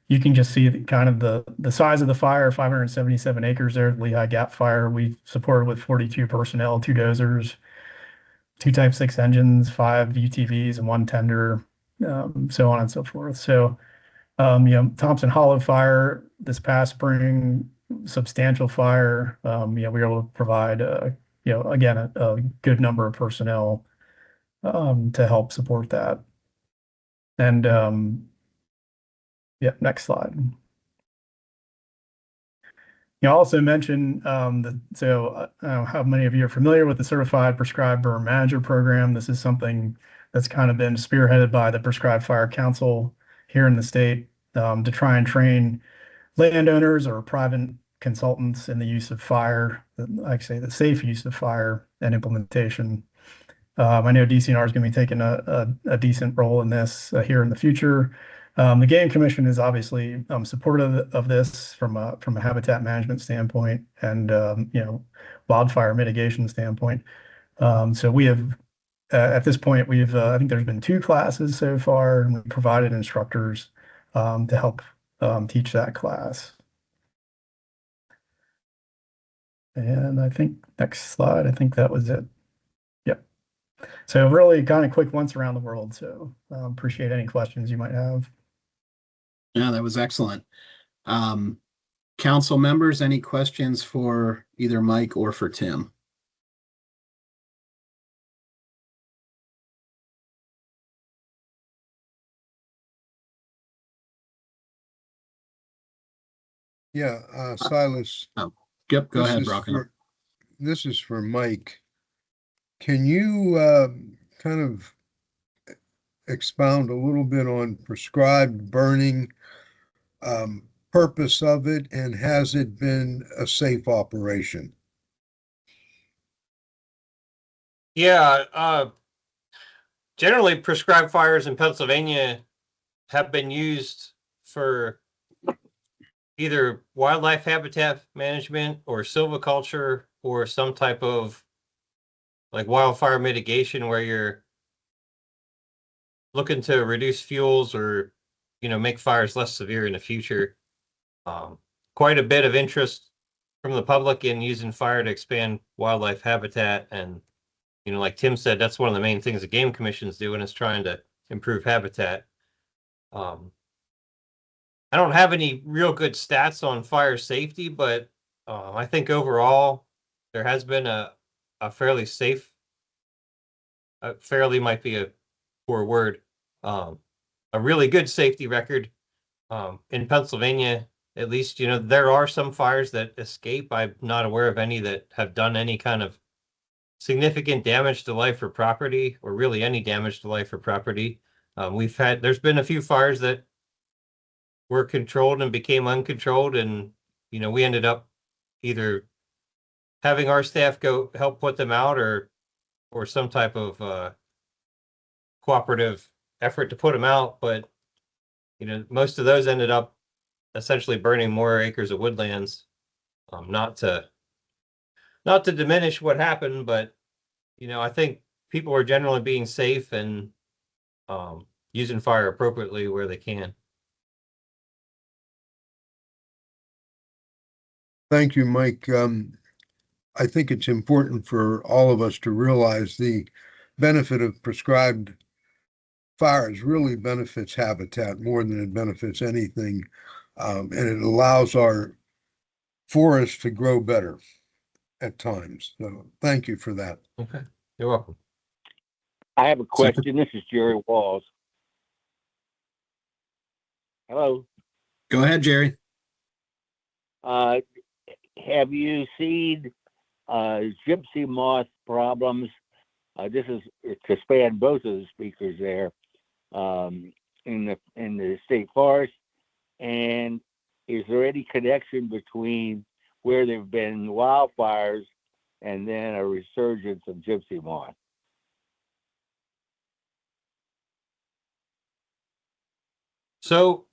You can just see kind of the size of the fire, 577 acres there, the Lehigh Gap Fire. We supported with 42 personnel, 2 dozers, 2 Type 6 engines, 5 UTVs, and 1 tender, so on and so forth. So, Thompson Hollow Fire this past spring, substantial fire. We were able to provide, again, a good number of personnel to help support that. And next slide. You also mentioned how many of you are familiar with the Certified Prescribed Burn Manager program. This is something that's kind of been spearheaded by the Prescribed Fire Council here in the state to try and train landowners or private consultants in the use of fire, the safe use of fire and implementation. I know DCNR is going to be taking a decent role in this here in the future. The Game Commission is obviously supportive of this from a habitat management standpoint and wildfire mitigation standpoint. So we have at this point I think there's been 2 classes so far, and we provided instructors to help teach that class. And I think next slide. I think that was it. Yep. So really kind of quick once around the world. So appreciate any questions you might have. Yeah, that was excellent. Council members, any questions for either Mike or for Tim? Yeah, Silas. Oh, yep, go ahead, Rocco. This is for Mike. Can you kind of expound a little bit on prescribed burning, purpose of it, and has it been a safe operation? Yeah, generally prescribed fires in Pennsylvania have been used for either wildlife habitat management or silviculture or some type of like wildfire mitigation where you're looking to reduce fuels or make fires less severe in the future. Quite a bit of interest from the public in using fire to expand wildlife habitat, and like Tim said, that's one of the main things the Game Commission's doing is trying to improve habitat. I don't have any real good stats on fire safety, but I think overall there has been a fairly safe, fairly might be a poor word, a really good safety record in Pennsylvania. At least, there are some fires that escape. I'm not aware of any that have done any kind of significant damage to life or property, or really any damage to life or property. There's been a few fires that were controlled and became uncontrolled, and we ended up either having our staff go help put them out or some type of cooperative effort to put them out. But most of those ended up essentially burning more acres of woodlands. Not to diminish what happened, but I think people are generally being safe and using fire appropriately where they can. Thank you, Mike. I think it's important for all of us to realize the benefit of prescribed fires really benefits habitat more than it benefits anything. And it allows our forests to grow better at times. So thank you for that. Okay, you're welcome. I have a question. This is Jerry Walls. Hello. Go ahead, Jerry. Have you seen gypsy moth problems? This is to span both of the speakers there in the state forest. And is there any connection between where there've been wildfires and then a resurgence of gypsy moth? So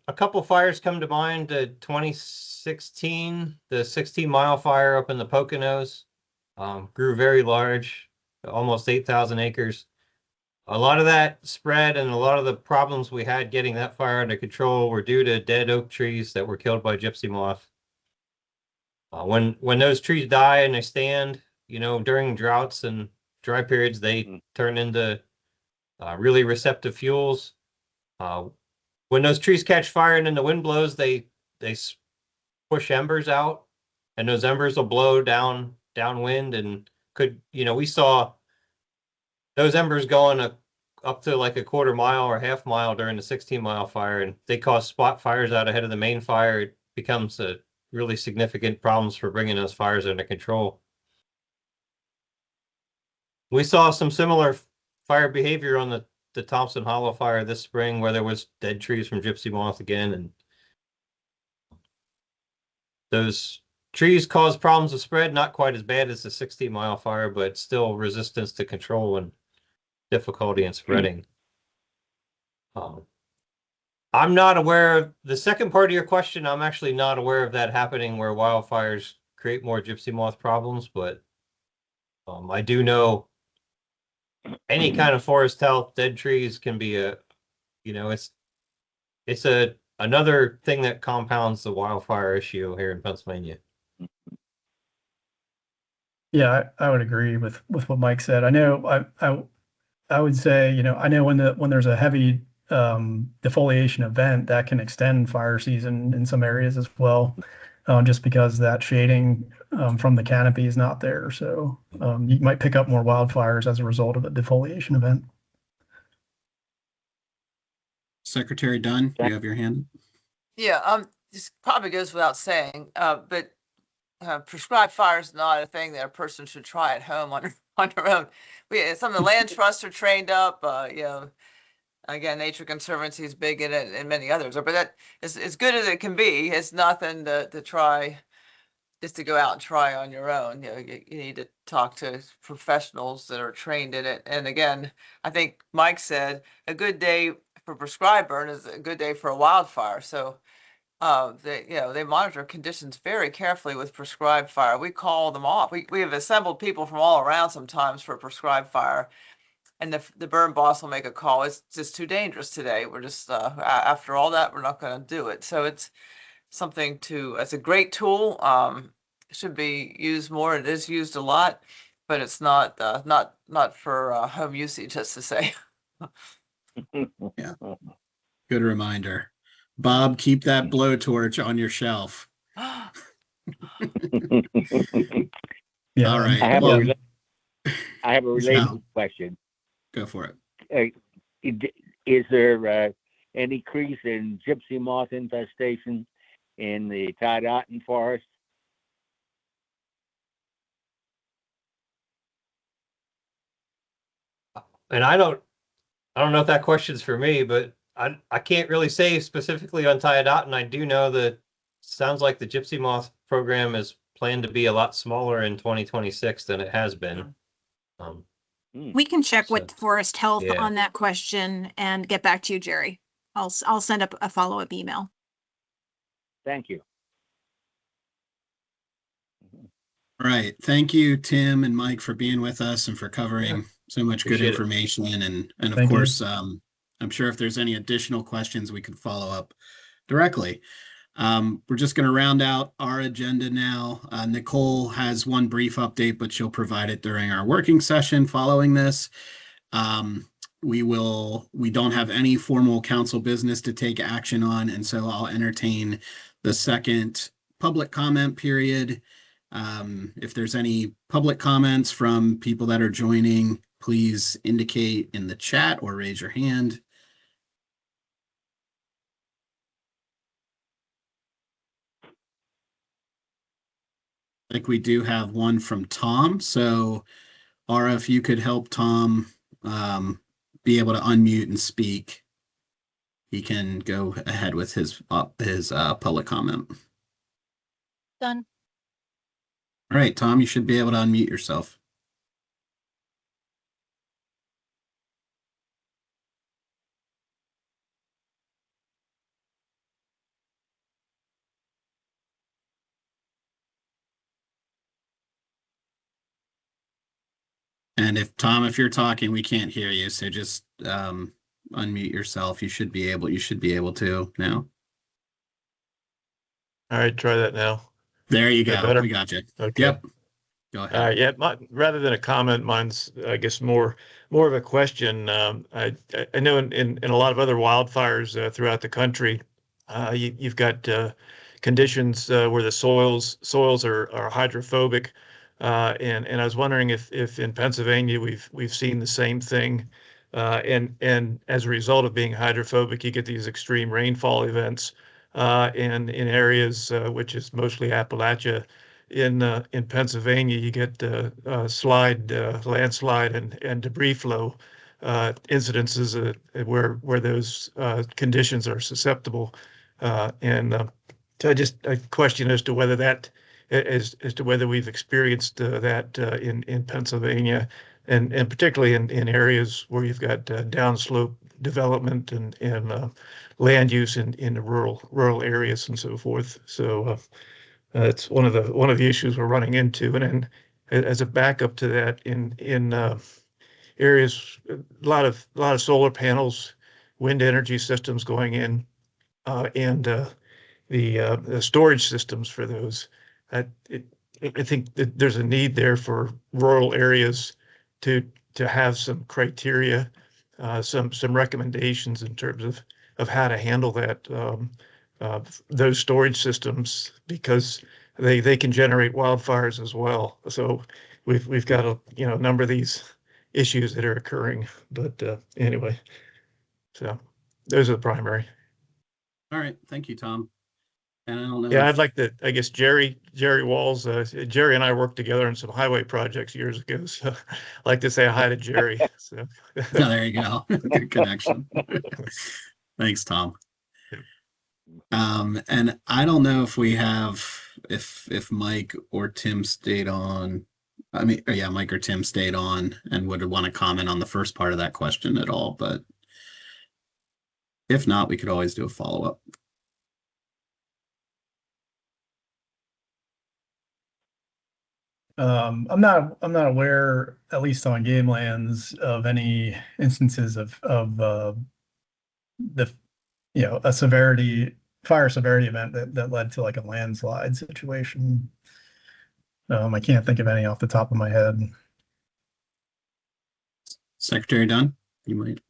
a couple fires come to mind. 2016, the 16-mile fire up in the Poconos grew very large, almost 8,000 acres. A lot of that spread and a lot of the problems we had getting that fire under control were due to dead oak trees that were killed by gypsy moth. When those trees die and they stand, during droughts and dry periods, they turn into really receptive fuels. When those trees catch fire and then the wind blows, they push embers out, and those embers will blow downwind, and we saw those embers going up to like a quarter mile or half mile during the 16-mile fire, and they cause spot fires out ahead of the main fire. It becomes a really significant problems for bringing those fires under control. We saw some similar fire behavior on the Thompson Hollow fire this spring, where there was dead trees from gypsy moth again, and those trees cause problems of spread, not quite as bad as the 16-mile fire, but still resistance to control and difficulty in spreading. I'm not aware of the second part of your question. I'm actually not aware of that happening where wildfires create more gypsy moth problems, but I do know any kind of forest health, dead trees can be it's another thing that compounds the wildfire issue here in Pennsylvania. Yeah, I would agree with what Mike said. I know I would say, I know when there's a heavy defoliation event that can extend fire season in some areas as well, just because that shading from the canopy is not there. So you might pick up more wildfires as a result of a defoliation event. Secretary Dunn, you have your hand. Yeah, this probably goes without saying, but prescribed fire is not a thing that a person should try at home on their own. Some of the land trusts are trained up, again, Nature Conservancy is big in it, and many others are, but that is as good as it can be. It's nothing to try just to go out and try on your own. You need to talk to professionals that are trained in it. And again, I think Mike said a good day for prescribed burn is a good day for a wildfire. So they monitor conditions very carefully with prescribed fire. We call them off. We have assembled people from all around sometimes for prescribed fire, and the burn boss will make a call. It's just too dangerous today. We're just after all that, we're not going to do it. So it's something it's a great tool. It should be used more. It is used a lot, but it's not for home usage, just to say. Yeah, good reminder. Bob, keep that blowtorch on your shelf. Yeah. All right. I have a related question. Go for it. Is there any increase in gypsy moth infestation in the Tidewater forest? And I don't know if that question's for me, but I can't really say specifically on Tidewater. I do know that sounds like the gypsy moth program is planned to be a lot smaller in 2026 than it has been. We can check with Forest Health on that question and get back to you, Jerry. I'll send up a follow-up email. Thank you. All right. Thank you, Tim and Mike, for being with us and for covering so much good Appreciate it. information. And of Thank you. course, I'm sure if there's any additional questions, we could follow up directly. We're just going to round out our agenda now. Nicole has one brief update, but she'll provide it during our working session following this. We don't have any formal council business to take action on, and so I'll entertain the second public comment period. If there's any public comments from people that are joining, please indicate in the chat or raise your hand. I think we do have one from Tom. So, Ara, if you could help Tom be able to unmute and speak, he can go ahead with his public comment. Done. All right, Tom, you should be able to unmute yourself. And if you're talking, we can't hear you. So just unmute yourself. You should be able to now. All right, try that now. There you Is that go. better? We got you. Okay. Yep. Go ahead. Yeah, rather than a comment, mine's, I guess, more of a question. I know in a lot of other wildfires throughout the country, you've got conditions where the soils are hydrophobic, and I was wondering if in Pennsylvania we've seen the same thing, and as a result of being hydrophobic, you get these extreme rainfall events, and in areas which is mostly Appalachia. In Pennsylvania, you get landslide and debris flow incidences where those conditions are susceptible, and so I question as to whether whether we've experienced that in Pennsylvania, and particularly in areas where you've got downslope development and land use in the rural areas and so forth. So. It's one of the issues we're running into, and then as a backup to that, in areas, a lot of solar panels, wind energy systems going in, and the storage systems for those. I think that there's a need there for rural areas to have some criteria, some recommendations in terms of how to handle that. Those storage systems, because they can generate wildfires as well. So we've got a number of these issues that are occurring. But anyway, so those are the primary. All right, thank you, Tom. And I don't know. Yeah, I'd like to. I guess Jerry Walls, Jerry and I worked together on some highway projects years ago. So I'd like to say hi to Jerry. So there you go. Good connection. Thanks, Tom. And I don't know if we have, if Mike or Tim stayed on. I mean, yeah, Mike or Tim stayed on and would want to comment on the first part of that question at all. But if not, we could always do a follow-up. I'm not aware, at least on game lands, of any instances of the a fire severity event that led to like a landslide situation. I can't think of any off the top of my head. Secretary Dunn, you might.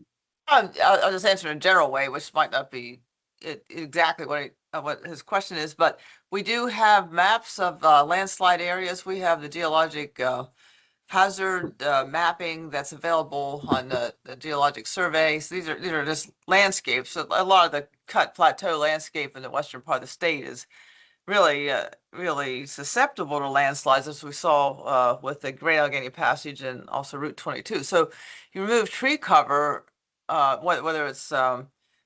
I'll just answer in a general way, which might not be exactly what his question is, but we do have maps of landslide areas. We have the geologic hazard mapping that's available on the geologic surveys. These are just landscapes. So a lot of the cut plateau landscape in the western part of the state is really susceptible to landslides, as we saw with the Great Allegheny Passage and also Route 22. So you remove tree cover, whether it's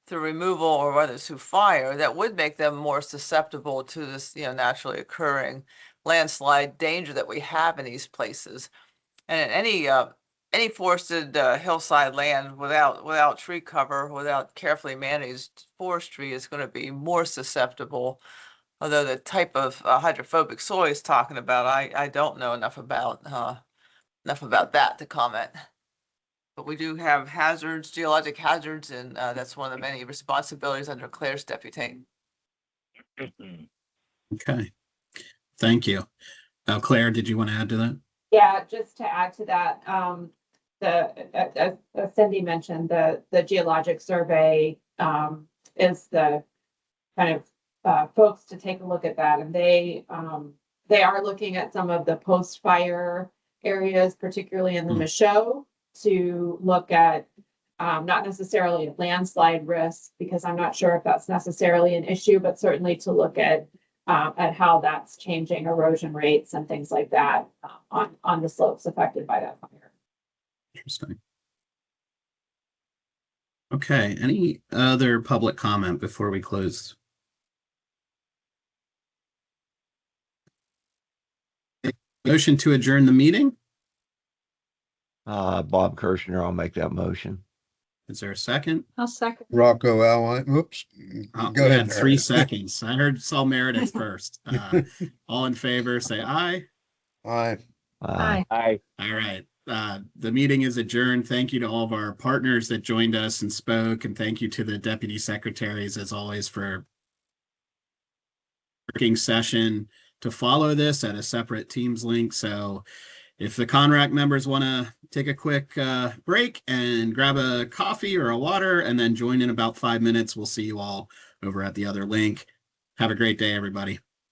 through removal or whether it's through fire, that would make them more susceptible to this naturally occurring landslide danger that we have in these places. And any forested hillside land without tree cover, without carefully managed forestry, is going to be more susceptible. Although the type of hydrophobic soil he's talking about, I don't know enough about that to comment. But we do have hazards, geologic hazards, and that's one of the many responsibilities under Claire's deputate. Okay. Thank you. Claire, did you want to add to that? Yeah, just to add to that, as Cindy mentioned, the geologic survey is the kind of folks to take a look at that, and they are looking at some of the post-fire areas, particularly in the Michaud, to look at not necessarily a landslide risk, because I'm not sure if that's necessarily an issue, but certainly to look at how that's changing erosion rates and things like that on the slopes affected by that fire. Interesting. Okay, any other public comment before we close? Motion to adjourn the meeting? Bob Kirshner, I'll make that motion. Is there a second? I'll second. Rocco Ally, oops. Oh, Go we ahead. had 3 Meredith. seconds. I saw Meredith first. All in favor, say aye. Aye. Aye. Aye. All right. The meeting is adjourned. Thank you to all of our partners that joined us and spoke, and thank you to the deputy secretaries, as always, for working session to follow this at a separate Teams link. So if the CONRAC members want to take a quick break and grab a coffee or a water and then join in about 5 minutes, we'll see you all over at the other link. Have a great day, everybody.